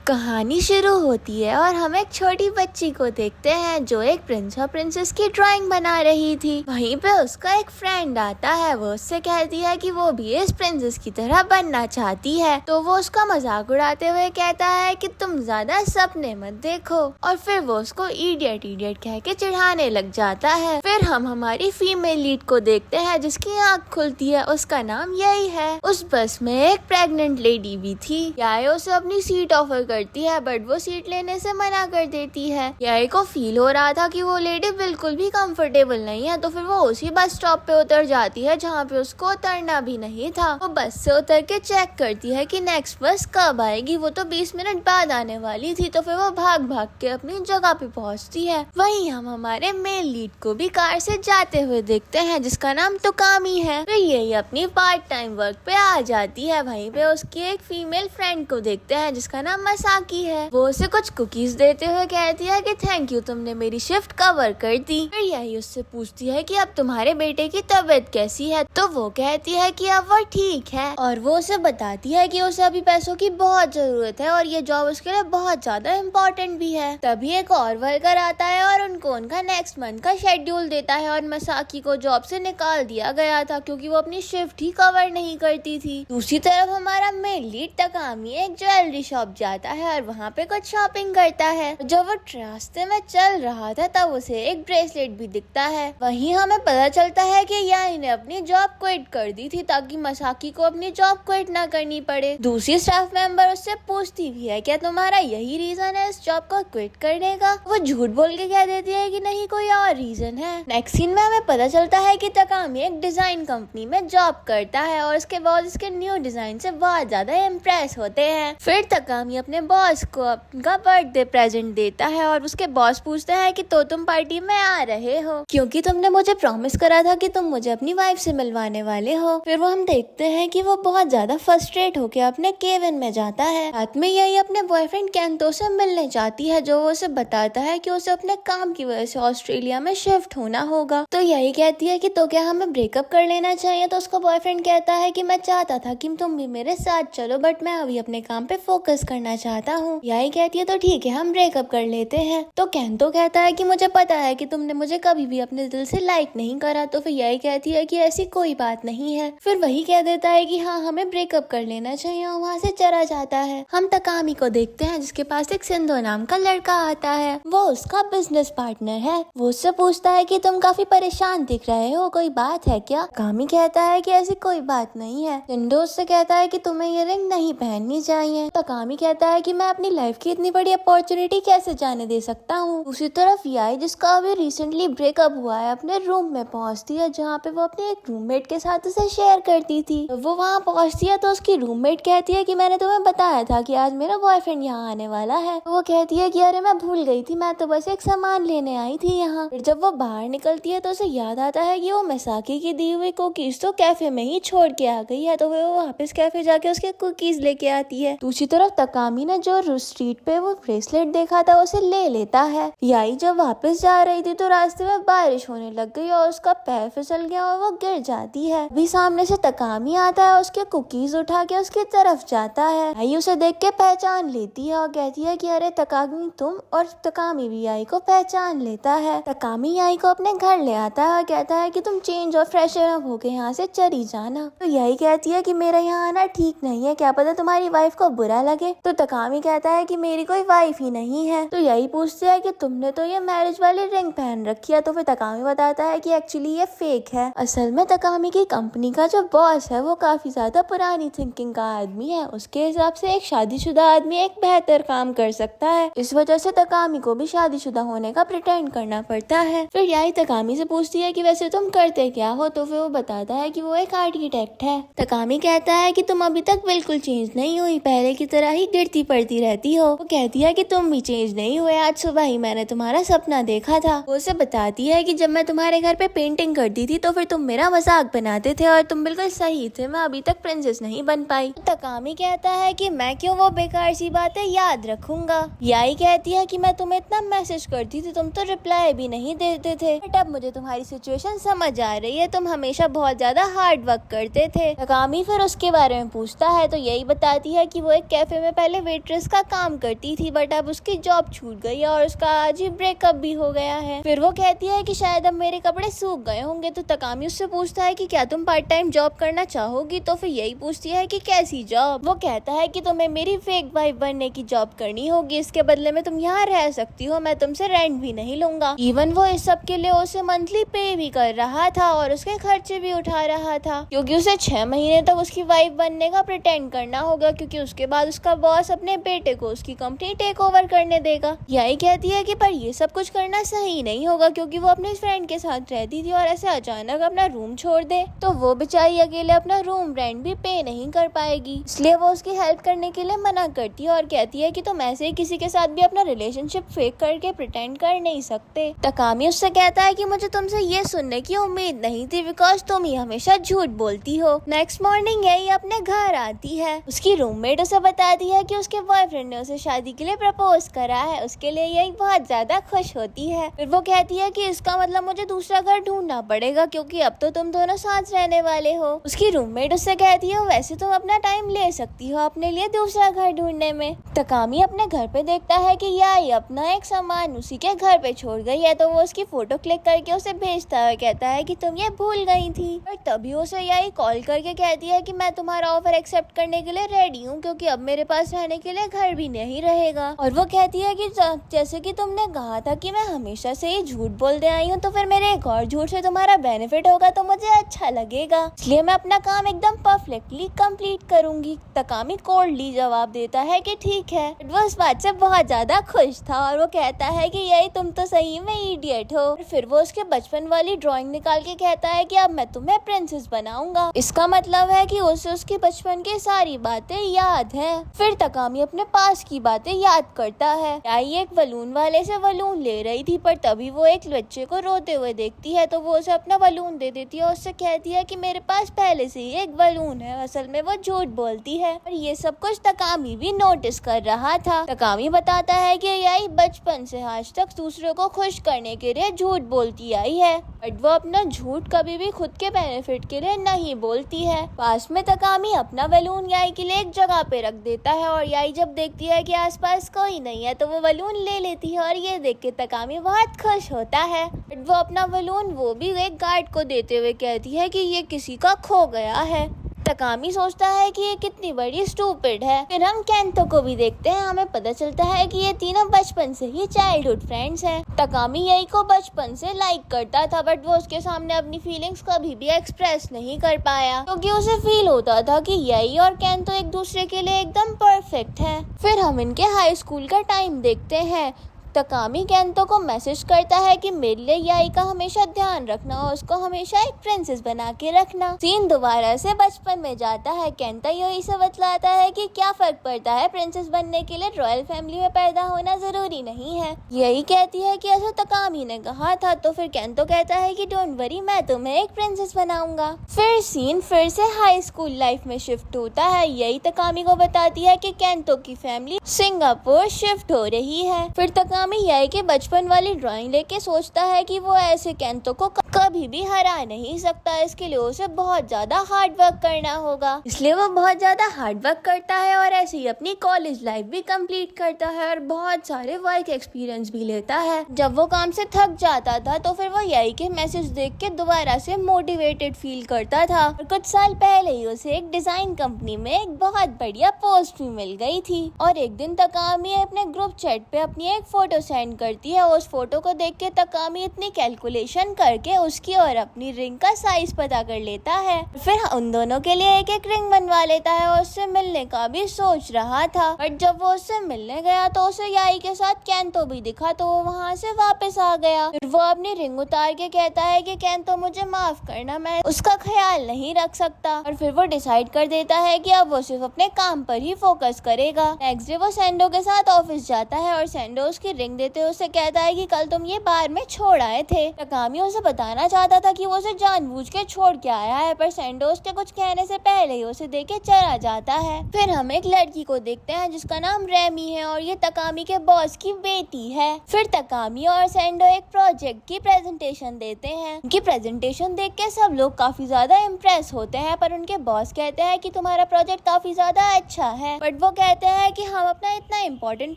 कहानी शुरू होती है और हम एक छोटी बच्ची को देखते हैं जो एक प्रिंस और प्रिंसेस की ड्राइंग बना रही थी। वहीं पे उसका एक फ्रेंड आता है, वो उससे कहती है कि वो भी इस प्रिंसेस की तरह बनना चाहती है। तो वो उसका मजाक उड़ाते हुए कहता है कि तुम ज्यादा सपने मत देखो, और फिर वो उसको इडियट इडियट कह के चिढ़ाने लग जाता है। फिर हम हमारी फीमेल लीड को देखते हैं जिसकी आँख खुलती है, उसका नाम यही है। उस बस में एक प्रेग्नेंट लेडी भी थी। याई उसे अपनी सीट ऑफर करती है बट वो सीट लेने से मना कर देती है। याई को फील हो रहा था कि वो लेडी बिल्कुल भी कंफर्टेबल नहीं है, तो फिर वो उसी बस स्टॉप पे उतर जाती है जहाँ पे उसको उतरना भी नहीं था। वो बस से उतर के चेक करती है कि नेक्स्ट बस कब आएगी। वो तो 20 मिनट बाद आने वाली थी, तो फिर वो भाग भाग के अपनी जगह पे पहुँचती है। वहीं हम हमारे मेल लीड को भी कार से जाते हुए देखते हैं जिसका नाम तुकामी है। फिर यही अपनी पार्ट टाइम वर्क पे आ जाती है। वहीं पे उसकी एक फीमेल फ्रेंड को देखते हैं जिसका नाम मसाकी है। वो उसे कुछ कुकीज देते हुए कहती है कि थैंक यू, तुमने मेरी शिफ्ट कवर कर दी। फिर यही उससे पूछती है कि अब तुम्हारे बेटे की तबीयत कैसी है। तो वो कहती है कि अब वो ठीक है, और वो उसे बताती है कि उसे अभी पैसों की बहुत जरूरत है और ये जॉब उसके लिए बहुत ज्यादा इम्पोर्टेंट भी है। तभी एक और वर्कर आता है और उनको उनका नेक्स्ट मंथ का शेड्यूल देता है, और मसाकी को जॉब से निकाल दिया गया था क्योंकि वो अपनी शिफ्ट ही कवर नहीं करती थी। दूसरी तरफ हमारा मेन लीड तकामी एक ज्वेलरी शॉप जाता है और वहाँ पे कुछ शॉपिंग करता है। जब वो रास्ते में चल रहा था तब उसे एक ब्रेसलेट भी दिखता है। वहीं हमें पता चलता है कि याई ने अपनी जॉब क्विट कर दी थी ताकि मसाकी को अपनी जॉब क्विट ना करनी पड़े। दूसरी स्टाफ मेंबर उससे पूछती भी है क्या तुम्हारा यही रीजन है इस जॉब को क्विट करने का। वो झूठ बोल के कह देती है कि नहीं, कोई और रीजन है। नेक्स्ट सीन में हमें पता चलता है कि तकामी एक डिजाइन कंपनी में जॉब करता है और उसके बॉस इसके न्यू डिजाइन से बहुत ज्यादा इम्प्रेस होते हैं। फिर तकामी अपने बॉस को अपना बर्थडे प्रेजेंट देता है और उसके बॉस पूछते हैं कि तो तुम पार्टी में आ रहे हो क्योंकि तुमने मुझे प्रॉमिस करा था कि तुम मुझे अपनी वाइफ से मिलवाने वाले हो। फिर वो हम देखते हैं कि वो बहुत ज्यादा फ्रस्ट्रेट होकर अपने केबिन में जाता है। रात में यही अपने बॉयफ्रेंड केंतो से मिलने जाती है जो उसे बताता है कि उसे अपने काम की वजह से ऑस्ट्रेलिया में शिफ्ट होना होगा। तो यही कहती है कि तो क्या हमें ब्रेकअप कर लेना चाहिए। तो उसका बॉयफ्रेंड कहता है कि मैं चाहता था कि तुम भी मेरे साथ चलो बट मैं अभी अपने काम पे फोकस करना चाहता हूँ। यही कहती है तो ठीक है, हम ब्रेकअप कर लेते हैं। तो केंतो कहता है कि मुझे पता है कि तुमने मुझे कभी भी अपने दिल से लाइक नहीं करा। तो फिर यही कहती है कि ऐसी कोई बात नहीं है। फिर वही कह देता है कि हाँ, हमें ब्रेकअप कर लेना चाहिए, और वहाँ से चला जाता है। हम तकामी को देखते हैं जिसके पास एक सिंधो नाम का लड़का आता है। वो उसका बिजनेस पार्टनर है। वो उससे पूछता है कि तुम काफी परेशान दिख रहे हो, कोई बात है क्या। तकामी कहता है कि ऐसी कोई बात नहीं है। सिंधो उससे कहता है कि तुम्हें ये रिंग नहीं पहननी चाहिए। तकामी कहता है कि मैं अपनी लाइफ की इतनी बड़ी अपॉर्चुनिटी कैसे जाने दे सकता हूँ। दूसरी तरफ याई जिसका अभी रिसेंटली ब्रेकअप हुआ है अपने रूम में पहुँचती है जहाँ पे वो अपने एक रूममेट के साथ उसे शेयर करती थी। वो वहाँ पहुँचती है तो उसकी रूममेट कहती है कि मैंने तुम्हें बताया था कि आज मेरा बॉयफ्रेंड यहाँ आने वाला है। वो कहती है कि अरे मैं भूल गई थी, मैं तो बस एक सामान लेने आई थी यहाँ। फिर जब वो बाहर निकलती है तो उसे याद आता है कि वो मसाकी की दी हुई कुकीज तो कैफे में ही छोड़ के आ गई है। तो वो वापस कैफे जाके उसके कुकीज लेके आती है। दूसरी तरफ तकामी ने जो स्ट्रीट पे वो ब्रेसलेट देखा था उसे ले लेता है। याई जब वापस जा रही थी तो रास्ते में बारिश होने लग गई और उसका पैर फिसल गया और वो गिर जाती है। अभी सामने से तकामी आता है, उसके कुकीज उठा के उसकी तरफ जाता है। याई उसे देख के पहचान लेती है और कहती है कि अरे तकामी तुम। और तकामी भी याई को पहचान लेता है। तकामी याई को अपने घर ले आता है और कहता है कि तुम चेंज और फ्रेशर अप होके यहाँ से चली जाना। तो याई कहती है कि मेरा यहाँ आना ठीक नहीं है, क्या पता तुम्हारी वाइफ को बुरा लगे। तो तकामी कहता है कि मेरी कोई वाइफ ही नहीं है। तो यही पूछते है कि तुमने तो ये मैरिज वाली रिंग पहन रखी है। तो फिर तकामी बताता है कि एक्चुअली ये फेक है। असल में तकामी की कंपनी का जो बॉस है वो काफी ज्यादा पुरानी थिंकिंग का आदमी है। उसके हिसाब से एक शादीशुदा आदमी एक बेहतर काम कर सकता है। इस वजह से तकामी को भी शादीशुदा होने का प्रिटेंड करना पड़ता है। फिर यही तकामी से पूछती है कि वैसे तुम करते क्या हो। तो फिर वो बताता है कि वो एक आर्किटेक्ट है। तकामी कहता है कि तुम अभी तक बिल्कुल चेंज नहीं हुई, पहले की तरह ही गिरती पड़ती रहती हो। वो कहती है कि तुम भी चेंज नहीं हुए, आज सुबह ही मैंने तुम्हारा सपना देखा था। वो उसे बताती है कि जब मैं तुम्हारे घर पे पेंटिंग करती थी तो फिर तुम मेरा मजाक बनाते थे और तुम बिल्कुल सही थे, मैं अभी तक प्रिंसेस नहीं बन पाई। तकामी कहता है कि मैं क्यों वो बेकार सी बातें याद रखूंगा। याई कहती है कि मैं तुम्हें इतना मैसेज करती थी, तुम तो रिप्लाई भी नहीं देते थे। बट अब मुझे तुम्हारी सिचुएशन समझ आ रही है, तुम हमेशा बहुत ज्यादा हार्ड वर्क करते थे। तकामी फिर उसके बारे में पूछता है तो यही बताती है कि वो एक कैफे में पहले वेट वेट्रेस का काम करती थी, बट अब उसकी जॉब छूट गई है और उसका आज ही ब्रेकअप भी हो गया है। फिर वो कहती है कि शायद अब मेरे कपड़े सूख गए होंगे। तो तकामी उससे पूछता है कि क्या तुम पार्ट टाइम जॉब करना चाहोगी? तो फिर यही पूछती है कि कैसी जॉब? वो कहता है कि तुम्हें मेरी फेक वाइफ बनने की जॉब करनी होगी, इसके बदले में तुम यहाँ रह सकती हो, मैं तुमसे रेंट भी नहीं लूंगा। इवन वो इस सब के लिए उसे मंथली पे भी कर रहा था और उसके खर्चे भी उठा रहा था, क्योंकि उसे 6 महीने तक उसकी वाइफ बनने का प्रिटेंड करना होगा, क्योंकि उसके बाद उसका बॉस अपने बेटे को उसकी कंपनी टेक ओवर करने देगा। यही कहती है कि पर ये सब कुछ करना सही नहीं होगा, क्योंकि वो अपने फ्रेंड के साथ रहती थी और ऐसे अचानक अपना रूम छोड़ दे तो वो बेचारी अकेले अपना रूम रेंट भी पे नहीं कर पाएगी। इसलिए वो उसकी हेल्प करने के लिए मना करती है और कहती है कि तुम ऐसे ही किसी के साथ भी अपना रिलेशनशिप फेक करके प्रिटेंड कर नहीं सकते। तकामी उससे कहता है कि मुझे तुमसे ये सुनने की उम्मीद नहीं थी, बिकॉज तुम ही हमेशा झूठ बोलती हो। नेक्स्ट मॉर्निंग यही अपने घर आती है। उसकी रूममेट उसे बताती है कि उसके बॉयफ्रेंड ने उसे शादी के लिए प्रपोज करा है। उसके लिए यही बहुत ज्यादा खुश होती है। फिर वो कहती है कि इसका मतलब मुझे दूसरा घर ढूंढना पड़ेगा, क्योंकि अब तो तुम दोनों साथ रहने वाले हो। उसकी रूममेट उससे कहती है वैसे तुम अपना टाइम ले सकती हो अपने लिए दूसरा घर ढूंढने में। तकामी अपने घर पे देखता है कि याई अपना एक सामान उसी के घर पे छोड़ गई है, तो वो उसकी फोटो क्लिक करके उसे भेजता है, कहता है कि तुम ये भूल गई थी। पर तभी उसे याई कॉल करके कहती है कि मैं तुम्हारा ऑफर एक्सेप्ट करने के लिए रेडी हूँ, क्योंकि अब मेरे पास रहने के लिए घर भी नहीं रहेगा। और वो कहती है कि जैसे कि तुमने कहा था कि मैं हमेशा से ही झूठ बोलते आई हूँ, तो फिर मेरे एक और झूठ से तुम्हारा बेनिफिट होगा तो मुझे अच्छा लगेगा, इसलिए मैं अपना काम एकदम परफेक्टली कंप्लीट करूंगी। तकामी कोल्डली जवाब देता है कि ठीक है। वो इस बात से बहुत ज्यादा खुश था और वो कहता है कि यही तुम तो सही में इडियट हो। फिर वो उसके बचपन वाली ड्राइंग निकाल के कहता है कि अब मैं तुम्हें प्रिंसेस बनाऊंगा। इसका मतलब है कि उसे उसके बचपन की सारी बातें याद है। फिर तकामी अपने पास की बातें याद करता है। याई एक बलून वाले से बलून ले रही थी, पर तभी वो एक बच्चे को रोते हुए देखती है, तो वो उसे अपना बलून दे देती है और उससे कहती है कि मेरे पास पहले से ही एक बलून है। असल में वो झूठ बोलती है और ये सब कुछ तकामी भी नोटिस कर रहा था। तकामी बताता है कि याई बचपन से आज तक दूसरों को खुश करने के लिए झूठ बोलती आई है, बट वो अपना झूठ कभी भी खुद के बेनिफिट के लिए नहीं बोलती है। पास में तकामी अपना बलून याई के लिए एक जगह पे रख देता है और याई जब देखती है कि आसपास कोई नहीं है तो वो बलून ले लेती है और ये देख के तकामी बहुत खुश होता है। बट वो अपना बलून वो भी एक गार्ड को देते हुए कहती है कि ये किसी का खो गया है। तकामी सोचता है कि ये कितनी बड़ी स्टूपिड है। फिर हम केंतो को भी देखते हैं। हमें पता चलता है कि ये तीनों बचपन से ही चाइल्डहुड फ्रेंड्स हैं। तकामी यही को बचपन से लाइक करता था, बट वो उसके सामने अपनी फीलिंग्स कभी भी एक्सप्रेस नहीं कर पाया, क्योंकि उसे फील होता था कि यही और केंतो एक दूसरे के लिए एकदम परफेक्ट है। फिर हम इनके हाई स्कूल का टाइम देखते हैं। तकामी केंतो को मैसेज करता है कि मेरे लिए याई का हमेशा ध्यान रखना और उसको हमेशा एक प्रिंसेस बना के रखना। सीन दोबारा से बचपन में जाता है। केंता यही से बतलाता है कि क्या फर्क पड़ता है, प्रिंसेस बनने के लिए रॉयल फैमिली में पैदा होना जरूरी नहीं है। यही कहती है कि ऐसा तकामी ने कहा था, तो फिर केंतो कहता है कि डोंट वरी, मैं तुम्हें एक प्रिंसेस बनाऊंगा। फिर सीन फिर से हाई स्कूल लाइफ में शिफ्ट होता है। यही तकामी को बताती है कि केंतो की फैमिली सिंगापुर शिफ्ट हो रही है। फिर तकामी याई के बचपन वाली ड्राइंग लेके सोचता है कि वो ऐसे केंतो को कभी भी हरा नहीं सकता, इसके लिए उसे बहुत ज्यादा हार्ड वर्क करना होगा। इसलिए वो बहुत ज्यादा हार्ड वर्क करता है और ऐसे ही अपनी कॉलेज लाइफ भी कंप्लीट करता है और बहुत सारे वर्क एक्सपीरियंस भी लेता है। जब वो काम से थक जाता था तो फिर वो याई के मैसेज देख के दोबारा से मोटिवेटेड फील करता था। और कुछ साल पहले ही उसे एक डिजाइन कंपनी में एक बहुत बढ़िया पोस्ट भी मिल गई थी। और एक दिन तकामी अपने ग्रुप चैट पे अपनी एक फोटो सेंड करती है। उस फोटो को देख के तकामी इतनी कैलकुलेशन करके उसकी और अपनी रिंग का साइज पता कर लेता है। फिर उन दोनों के लिए एक एक रिंग बनवा लेता है और उससे मिलने का भी सोच रहा था। बट जब वो उससे मिलने गया तो उसे याई के साथ केंतो भी दिखा, तो वो वहाँ से वापस आ गया। फिर वो अपनी रिंग उतार के कहता है कि केंतो मुझे माफ करना, मैं उसका ख्याल नहीं रख सकता। और फिर वो डिसाइड कर देता है कि अब वो सिर्फ अपने काम पर ही फोकस करेगा। नेक्स्ट डे वो सेंडो के साथ ऑफिस जाता है और सेंडो उसकी रिंग देते हुए उसे कहता है कि कल तुम ये बार में छोड़ आए थे। तकामी उसे बताना चाहता था कि वो उसे जानबूझ के छोड़ के आया है, पर सेंडो उसके कुछ कहने से पहले ही उसे देख के चला जाता है। फिर हम एक लड़की को देखते हैं जिसका नाम रेमी है और ये तकामी के बॉस की बेटी है। फिर तकामी और सेंडो एक प्रोजेक्ट की प्रेजेंटेशन देते हैं। उनकी प्रेजेंटेशन देख के सब लोग काफी ज्यादा इम्प्रेस होते हैं, पर उनके बॉस कहते हैं कि तुम्हारा प्रोजेक्ट काफी ज्यादा अच्छा है, बट वो कहते हैं कि हम अपना इतना इम्पोर्टेंट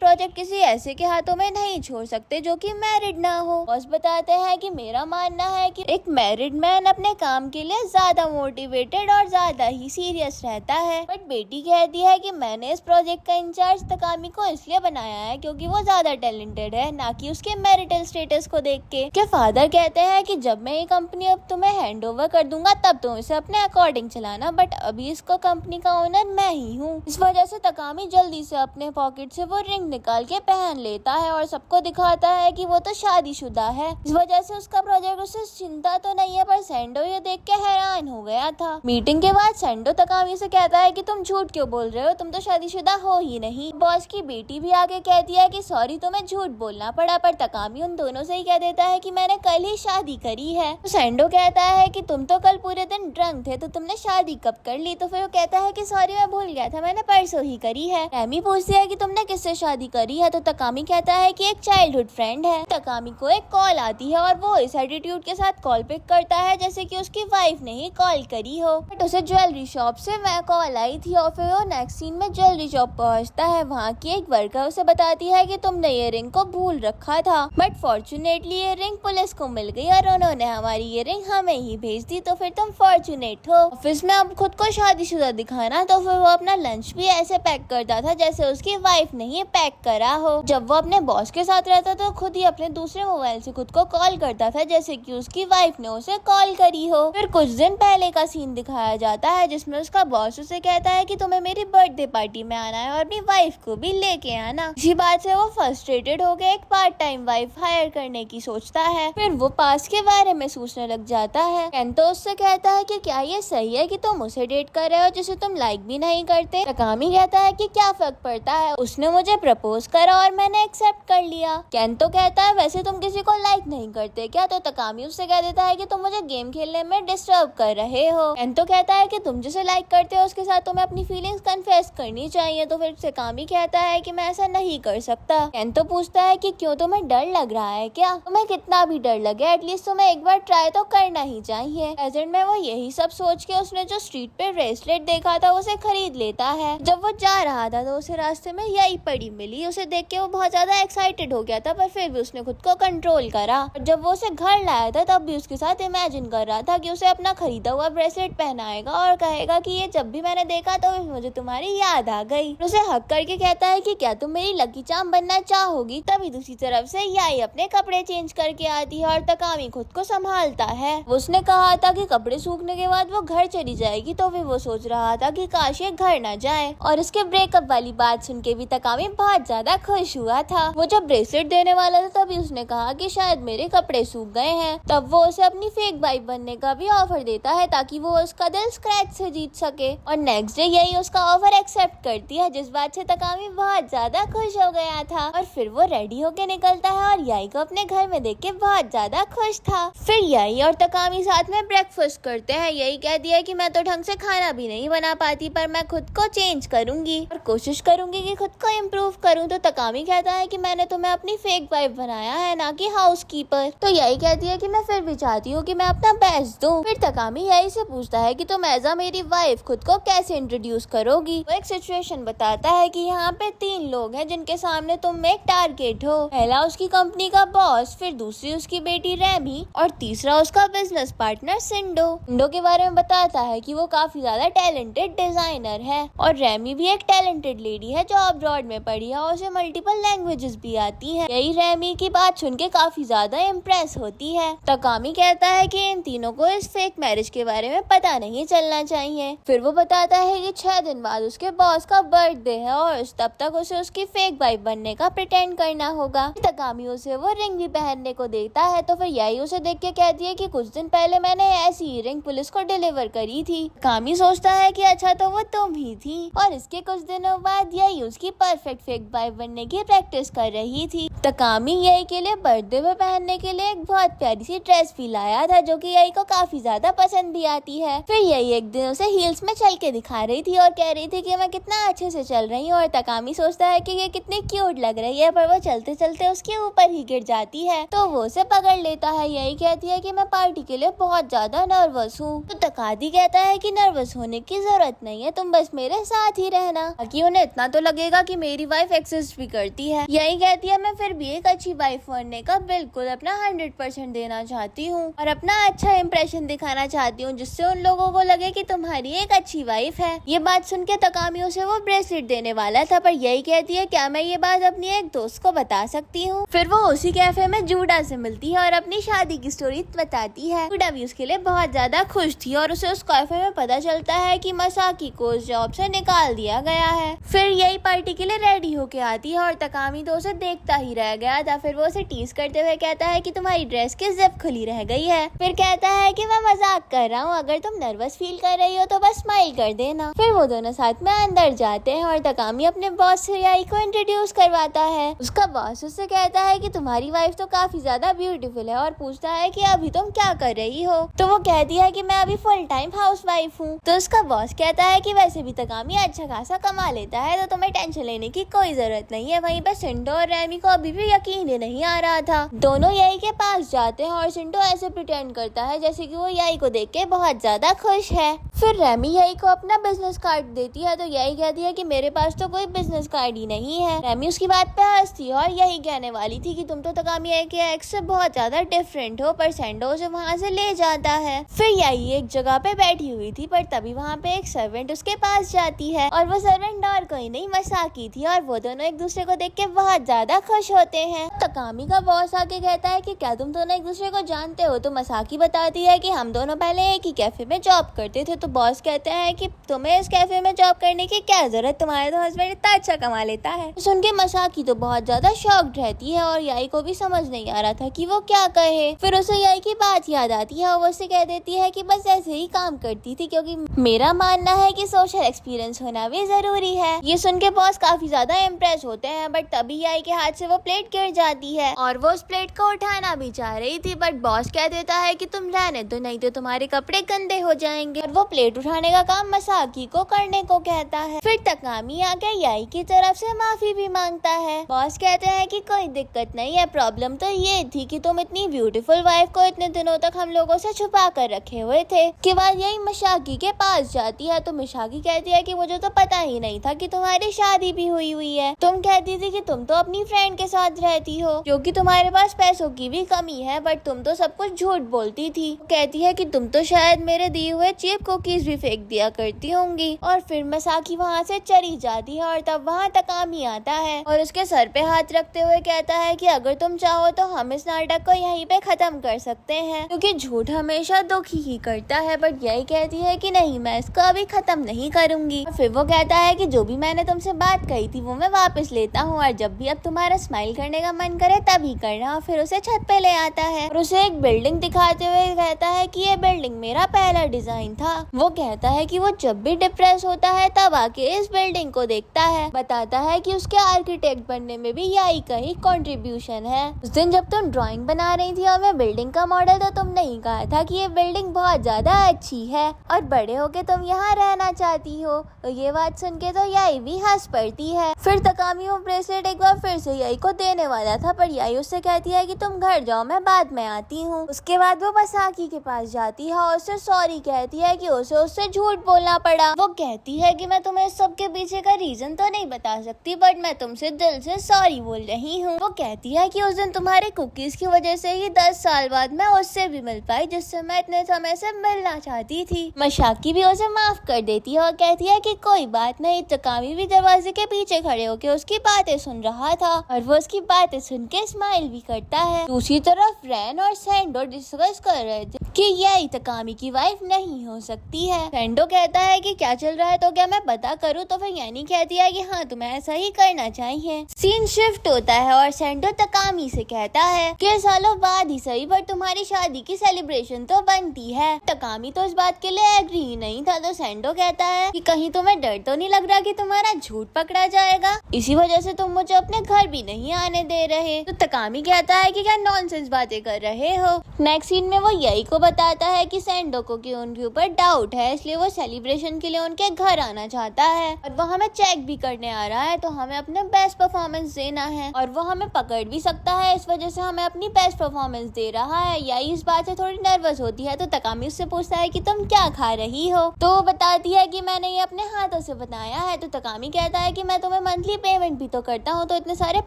प्रोजेक्ट किसी ऐसे के हाथों में नहीं छोड़ सकते जो कि मैरिड ना हो। बॉस बताते हैं कि मेरा मानना है कि एक मैरिड मैन अपने काम के लिए ज्यादा मोटिवेटेड और ज्यादा ही सीरियस रहता है। बट बेटी कहती है कि मैंने इस प्रोजेक्ट का इंचार्ज तकामी को इसलिए बनाया है क्योंकि वो ज्यादा टैलेंटेड है, ना कि उसके मैरिटल स्टेटस को देख के फादर कहते हैं कि जब मैं ये कंपनी अब तुम्हें हैंड ओवर कर दूंगा तब तुम इसे अपने अकॉर्डिंग चलाना, बट अभी इसको कंपनी का ओनर मैं ही हूँ। इस वजह से तकामी जल्दी से अपने पॉकेट से वो रिंग निकाल के पहन लेता है और सबको दिखाता है कि वो तो शादीशुदा है। इस वजह से उसका प्रोजेक्ट उसे चिंता तो नहीं है, पर सेंडो ये देख के हैरान हो गया था। मीटिंग के बाद सेंडो तकामी से कहता है कि तुम झूठ क्यों बोल रहे हो, तुम तो शादीशुदा हो ही नहीं। बॉस की बेटी भी आगे कहती है कि सॉरी तुम्हें झूठ बोलना पड़ा, पर तकामी उन दोनों से ही कह देता है कि मैंने कल ही शादी करी है। तो सेंडो कहता है कि तुम तो कल पूरे दिन ड्रंक थे, तो तुमने शादी कब कर ली? तो फिर वो कहता है कि सॉरी मैं भूल गया था, मैंने परसों ही करी है। रेमी पूछती है कि तुमने किससे शादी करी है? तो तकामी कहता है कि एक चाइल्डहुड फ्रेंड है। तकामी को एक कॉल आती है और वो इस एटीट्यूड के साथ कॉल पिक करता है जैसे कि उसकी वाइफ ने ही कॉल करी हो, बट उसे ज्वेलरी शॉप से मैं कॉल आई थी। और फिर वो नेक्स्ट सीन में ज्वेलरी शॉप पहुंचता है। वहाँ की एक वर्कर उसे बताती है कि तुमने ये रिंग को भूल रखा था, बट फॉर्चुनेटली ये रिंग पुलिस को मिल गई और उन्होंने हमारी ये रिंग हमें ही भेज दी, तो फिर तुम फॉर्चुनेट हो। ऑफिस में अब खुद को शादीशुदा दिखाना, तो फिर वो अपना लंच भी ऐसे पैक करता था जैसे उसकी वाइफ ने ही पैक करा हो। जब वो अपने बॉस के साथ रहता तो खुद ही अपने दूसरे मोबाइल से खुद को कॉल करता था जैसे कि उसकी वाइफ ने उसे कॉल करी हो। फिर कुछ दिन पहले का सीन दिखाया जाता है जिसमें उसका बॉस उसे कहता है कि तुम्हें मेरी बर्थडे पार्टी में आना है और अपनी वाइफ को भी लेके आना। इसी बात से वो फ्रस्ट्रेटेड हो गए एक पार्ट टाइम वाइफ हायर करने की सोचता है। फिर वो पास के बारे में सोचने लग जाता है। केंतो उससे कहता है कि क्या ये सही है कि तुम उसे डेट कर रहे हो जिसे तुम लाइक भी नहीं करते? तकामी कहता है कि क्या फर्क पड़ता है, उसने मुझे प्रपोज करा और मैंने एक्सेप्ट कर लिया। केंतो कहता है वैसे तुम किसी को लाइक नहीं करते क्या? तो तकामी उससे कह देता है कि तुम मुझे गेम खेलने में डिस्टर्ब कर रहे हो। केंतो कहता है कि तुम जिसे लाइक करते हो उसके साथ तुम्हें अपनी फीलिंग्स कन्फेस करनी चाहिए। तो फिर तकामी कहता है कि मैं ऐसा नहीं कर सकता। केंतो पूछता है कि क्यों, तुम्हें डर लग रहा है क्या? तुम्हें कितना भी डर लगे एटलीस्ट तुम्हें एक बार ट्राई तो करना ही चाहिए। प्रेजेंट में वो यही सब सोच के उसने जो स्ट्रीट पे ब्रेसलेट देखा था उसे खरीद लेता है। जब वो जा रहा था तो उसे रास्ते में यही पड़ी मिली। उसे देख के वो बहुत ज्यादा एक्साइटेड हो गया था, पर फिर भी उसने खुद को कंट्रोल करा। और जब वो उसे घर लाया था तब भी उसके साथ इमेजिन कर रहा था कि उसे अपना खरीदा हुआ ब्रेसलेट पहनाएगा और कहेगा कि ये जब भी मैंने देखा तो मुझे तुम्हारी याद आ गई। उसे हक करके कहता है कि क्या तुम मेरी लकी चार्म बनना चाहोगी? तभी दूसरी तरफ से याई अपने कपड़े चेंज करके आती है और तकामी खुद को संभालता है। उसने कहा था कि कपड़े सूखने के बाद वो घर चली जाएगी, तो फिर वो सोच रहा था कि काश ये घर न जाए। और इसके ब्रेकअप वाली बात सुन के भी तकामी बहुत ज्यादा खुश हुआ था। वो जब ब्रेसलेट देने वाला था तभी उसने कहा कि शायद मेरे कपड़े सूख गए हैं। तब वो उसे अपनी फेक वाइफ बनने का भी ऑफर देता है ताकि वो उसका दिल स्क्रैच से जीत सके। और नेक्स्ट डे यही उसका ऑफर एक्सेप्ट करती है, जिस बात से तकामी बहुत ज्यादा खुश हो गया था। और फिर वो रेडी होके निकलता है और याई को अपने घर में देख के बहुत ज्यादा खुश था। फिर याई और तकामी साथ में ब्रेकफास्ट करते हैं। यही कहती है कि मैं तो ढंग से खाना भी नहीं बना पाती, पर मैं खुद को चेंज करूंगी और कोशिश करूंगी कि खुद को इम्प्रूव करूं। तो तकामी कहता है कि मैंने तुम्हें अपनी फेक वाइफ बनाया है, ना कि हाउसकीपर। तो यही कहती है कि मैं फिर भी चाहती हूँ कि मैं अपना बेस्ट दूं। फिर तकामी यही से पूछता है कि तुम एज अ मेरी वाइफ खुद को कैसे इंट्रोड्यूस करोगी। वो एक सिचुएशन बताता है कि यहाँ पे 3 लोग हैं जिनके सामने तुम एक टारगेट हो। पहला उसकी कंपनी का बॉस, फिर दूसरी उसकी बेटी रेमी और तीसरा उसका बिजनेस पार्टनर सिंडो। सिंडो के बारे में बताता है कि वो काफी ज्यादा टैलेंटेड डिजाइनर है और रेमी भी एक टैलेंटेड लेडी है जो अब्रॉड में पढ़ी है और उसे मल्टीपल लैंग्वेजेस भी आती है। यही रेमी की बात सुन के काफी ज्यादा इम्प्रेस होती है। तकामी कहता है कि इन तीनों को इस फेक मैरिज के बारे में पता नहीं चलना चाहिए। फिर वो बताता है कि 6 दिन बाद उसके बॉस का बर्थडे है और तब तक उसे उसकी फेक वाइफ बनने का प्रिटेंड करना होगा। तकामी उसे वो रिंग भी पहनने को देता है। तो फिर यही उसे देख के कहती है कि कुछ दिन पहले मैंने ऐसी ही रिंग पुलिस को डिलीवर करी थी। तकामी सोचता है कि अच्छा तो वो तुम ही थी। और इसके कुछ दिनों बाद यही उसकी परफेक्ट फेक वाइफ बनने की प्रैक्टिस कर रही थी। तकामी यई के लिए बर्थडे में पहनने के लिए एक बहुत प्यारी सी ड्रेस भी लाया था जो कि यई को काफी ज्यादा पसंद भी आती है। फिर यई एक दिन उसे हील्स में चल के दिखा रही थी और कह रही थी कि मैं कितना अच्छे से चल रही हूँ, और तकामी सोचता है कि ये कितनी क्यूट लग रही है, पर वो चलते चलते उसके ऊपर ही गिर जाती है तो वो उसे पकड़ लेता है। यही कहती है कि मैं पार्टी के लिए बहुत ज्यादा नर्वस हूँ। तो तकादी कहता है कि नर्वस होने की जरूरत नहीं है, तुम बस मेरे साथ ही रहना, ताकि उन्हें इतना तो लगेगा कि मेरी वाइफ एक्सिस्ट भी करती है। यही कहती है मैं फिर भी एक अच्छी वाइफ बनने का बिल्कुल अपना 100% देना चाहती हूँ और अपना अच्छा इंप्रेशन दिखाना चाहती हूँ, जिससे उन लोगों को लगे कि तुम्हारी एक अच्छी वाइफ है। ये बात सुन के तकामी उसे वो ब्रेसलेट देने वाला था, पर यही कहती है क्या मैं ये बात अपनी एक दोस्त को बता सकती हूँ। फिर वो उसी कैफे में जूडा से मिलती है और अपनी शादी की स्टोरी बताती है। जूडा भी उसके लिए बहुत ज्यादा खुश थी और उसे उस कैफे में पता चलता है कि मसाकी को उस जॉब से निकाल दिया गया है। फिर यही पार्टी के लिए रेडी होके आती है और तकामी तो उसे देखता ही रह गया था। फिर वो उसे टीज करते हुए कहता है कि तुम्हारी ड्रेस की जिप खुली रह गई है। फिर कहता है कि मैं मजाक कर रहा हूँ, अगर तुम नर्वस फील कर रही हो तो बस स्माइल कर देना। फिर वो दोनों साथ में अंदर जाते हैं और तकामी अपने बॉस से यई को इंट्रोड्यूस करवाता है। उसका बॉस उससे कहता है कि तुम्हारी वाइफ तो काफी ज्यादा ब्यूटीफुल है और पूछता है कि अभी तुम क्या कर रही हो। तो वो कहती है कि मैं अभी फुल टाइम हाउस वाइफ हूँ। तो उसका बॉस कहता है कि वैसे भी तकामी अच्छा खासा कमा लेता है तो तुम्हें टेंशन लेने की कोई जरूरत नहीं है। वहीं पर सिंटो और रेमी को अभी भी यकीन ही नहीं आ रहा था। दोनों यई के पास जाते हैं और सिंटो ऐसे प्रिटेंड करता है जैसे कि वो यई को देख के बहुत ज्यादा खुश है। फिर रेमी यई को अपना बिजनेस कार्ड देती है तो यई कहती है कि मेरे पास तो कोई बिजनेस कार्ड ही नहीं है। रेमी उसकी बात पे हंसती है और यही कहने वाली थी कि तुम तो तकामी के एक्स से बहुत ज्यादा डिफरेंट हो, पर सेंडो उसे वहाँ से ले जाता है। फिर यही एक जगह पे बैठी हुई थी, पर तभी वहाँ पे एक सर्वेंट उसके पास जाती है और वो सर्वेंट और कोई नहीं मसाकी थी और वो दोनों एक दूसरे को देख के बहुत ज्यादा खुश होते हैं। तकामी का बॉस आके कहता है कि क्या तुम दोनों एक दूसरे को जानते हो। तो मसाकी बताती है कि हम दोनों पहले एक ही कैफे में जॉब करते थे। तो बॉस कहते हैं कि तुम्हें इस कैफे में जॉब करने की क्या जरूरत, तुम्हारे तो हस्बैंड इतना अच्छा कमा लेता है। सुन के मसाकी तो बहुत ज्यादा शॉक्ड रहती है और यई को भी समझ नहीं आ रहा था कि वो क्या कहे। फिर उसे यई की बात याद आती है और वो उसे कह देती है कि बस ऐसे ही काम करती थी, क्योंकि मेरा मानना है कि सोशल एक्सपीरियंस होना भी जरूरी है। ये सुन के बॉस काफी ज्यादा इम्प्रेस होते हैं, बट तभी यई के हाथ से वो प्लेट गिर जाती है और वो उस प्लेट को उठाना भी चाह रही थी, बट बॉस कह देता है कि तुम रहने दो, नहीं तो तुम्हारे कपड़े गंदे हो जाएंगे। और वो प्लेट उठाने का काम मसाकी को करने को कहता है। फिर तकामी आके यई की तरफ से माफी भी मांगता है। बॉस कहते हैं कि कोई दिक्कत नहीं है, प्रॉब्लम तो ये थी कि तुम इतनी ब्यूटीफुल वाइफ को इतने दिनों तक हम लोगों से छुपा कर रखे हुए थे। के बाद यही मशाकी के पास जाती है तो मशाकी कहती है कि मुझे तो पता ही नहीं था कि तुम्हारी शादी भी हुई है। तुम कहती थी कि तुम तो अपनी फ्रेंड के साथ रहती हो, क्योंकि तुम्हारे पास पैसों की भी कमी है, बट तुम तो सब कुछ झूठ बोलती थी। कहती है कि तुम तो शायद मेरे दिए हुए चीप कुकीज भी फेंक दिया करती होंगी। और फिर मसाकी वहाँ से चली जाती है और तब वहाँ तकामी आता है और उसके सर पे हाथ रखते हुए कहता है कि अगर तुम चाहो तो हम इस नाटक को यहीं पे खत्म कर सकते हैं, क्योंकि झूठ हमेशा दुखी ही करता है। बट यही कहती है कि नहीं, मैं इसको अभी खत्म नहीं करूंगी। फिर वो कहता है कि जो भी मैंने तुमसे बात कही थी वो मैं वापस लेता हूँ, और जब भी अब तुम्हारा स्माइल करने का मन करे तभी करना। फिर उसे छत पे ले आता है और उसे एक बिल्डिंग दिखाते हुए कहता है कि ये बिल्डिंग मेरा पहला डिजाइन था। वो कहता है कि वो जब भी डिप्रेस होता है तब आके इस बिल्डिंग को देखता है। बताता है कि उसके आर्किटेक्ट बनने में भी यही का ही कंट्रीब्यूशन है। उस दिन जब तुम ड्राइंग बना रही थी और मैं बिल्डिंग का मॉडल, तो तुमने ही कहा था कि ये बिल्डिंग बहुत ज्यादा अच्छी है और बड़े होके तुम यहाँ रहना चाहती हो। तो ये बात सुन के तो यही भी हंस पड़ती है। फिर तकामी वो ब्रेसलेट एक बार फिर से यही को देने वाला था, पर यही उससे कहती है कि तुम घर जाओ, मैं बाद में आती हूँ। उसके बाद वो मसाकी के पास जाती है और उससे सॉरी कहती है कि उसे उससे झूठ बोलना पड़ा। वो कहती है कि मैं तुम्हें सब के पीछे का रीजन तो नहीं बता सकती, बट मैं तुमसे दिल से सॉरी बोल रही हूँ। वो कहती है कि उस दिन तुम्हारे कुकीज की वजह से ही 10 साल बाद मैं उससे भी मिल पाई, जिससे मैं इतने समय से मिलना चाहती थी। मशाकी भी उसे माफ कर देती है और कहती है कि कोई बात नहीं। तकामी भी दरवाजे के पीछे खड़े होकर उसकी बातें सुन रहा था और वो उसकी बातें सुन के स्माइल भी करता है। दूसरी तरफ रैन और सैंडो डिस्कस कर रहे थे कि यही तकामी की वाइफ नहीं हो सकती है। सैंडो कहता है कि क्या चल रहा है, तो क्या मैं पता करूँ। तो फिर यानी कहती है कि हाँ, तुम्हें ऐसा ही करना चाहिए। सीन शिफ्ट होता है और सैंडो तकामी से कहता है कि सालों बाद ही सही, पर तुम्हारी शादी की सेलिब्रेशन तो बनती है। तकामी तो इस बात के लिए एग्री ही नहीं था। तो सैंडो कहता है कि कहीं तुम्हें डर तो नहीं लग रहा कि तुम्हारा झूठ पकड़ा जाएगा, इसी वजह से तुम मुझे अपने घर भी नहीं आने दे रहे। तो तकामी कहता है कि क्या नॉनसेंस बातें कर रहे हो। नेक्स्ट सीन में वो यही को बताता है कि सेंडो को कि उनके ऊपर डाउट है, इसलिए वो सेलिब्रेशन के लिए उनके घर आना चाहता है और वो हमें चेक भी करने आ रहा है, तो हमें अपने बेस्ट परफॉर्मेंस देना है और वो हमें पकड़ भी सकता है, इस वजह से हमें अपनी बेस्ट परफॉर्मेंस दे रहा है। यही इस बात से थोड़ी नर्वस होती है। तो तकामी उससे पूछता है कि तुम क्या खा रही हो, तो वो बताती है कि मैंने ये अपने हाथों से बनाया है। तो तकामी कहता है कि मैं तुम्हें मंथली पेमेंट भी तो करता हूँ, तो इतने सारे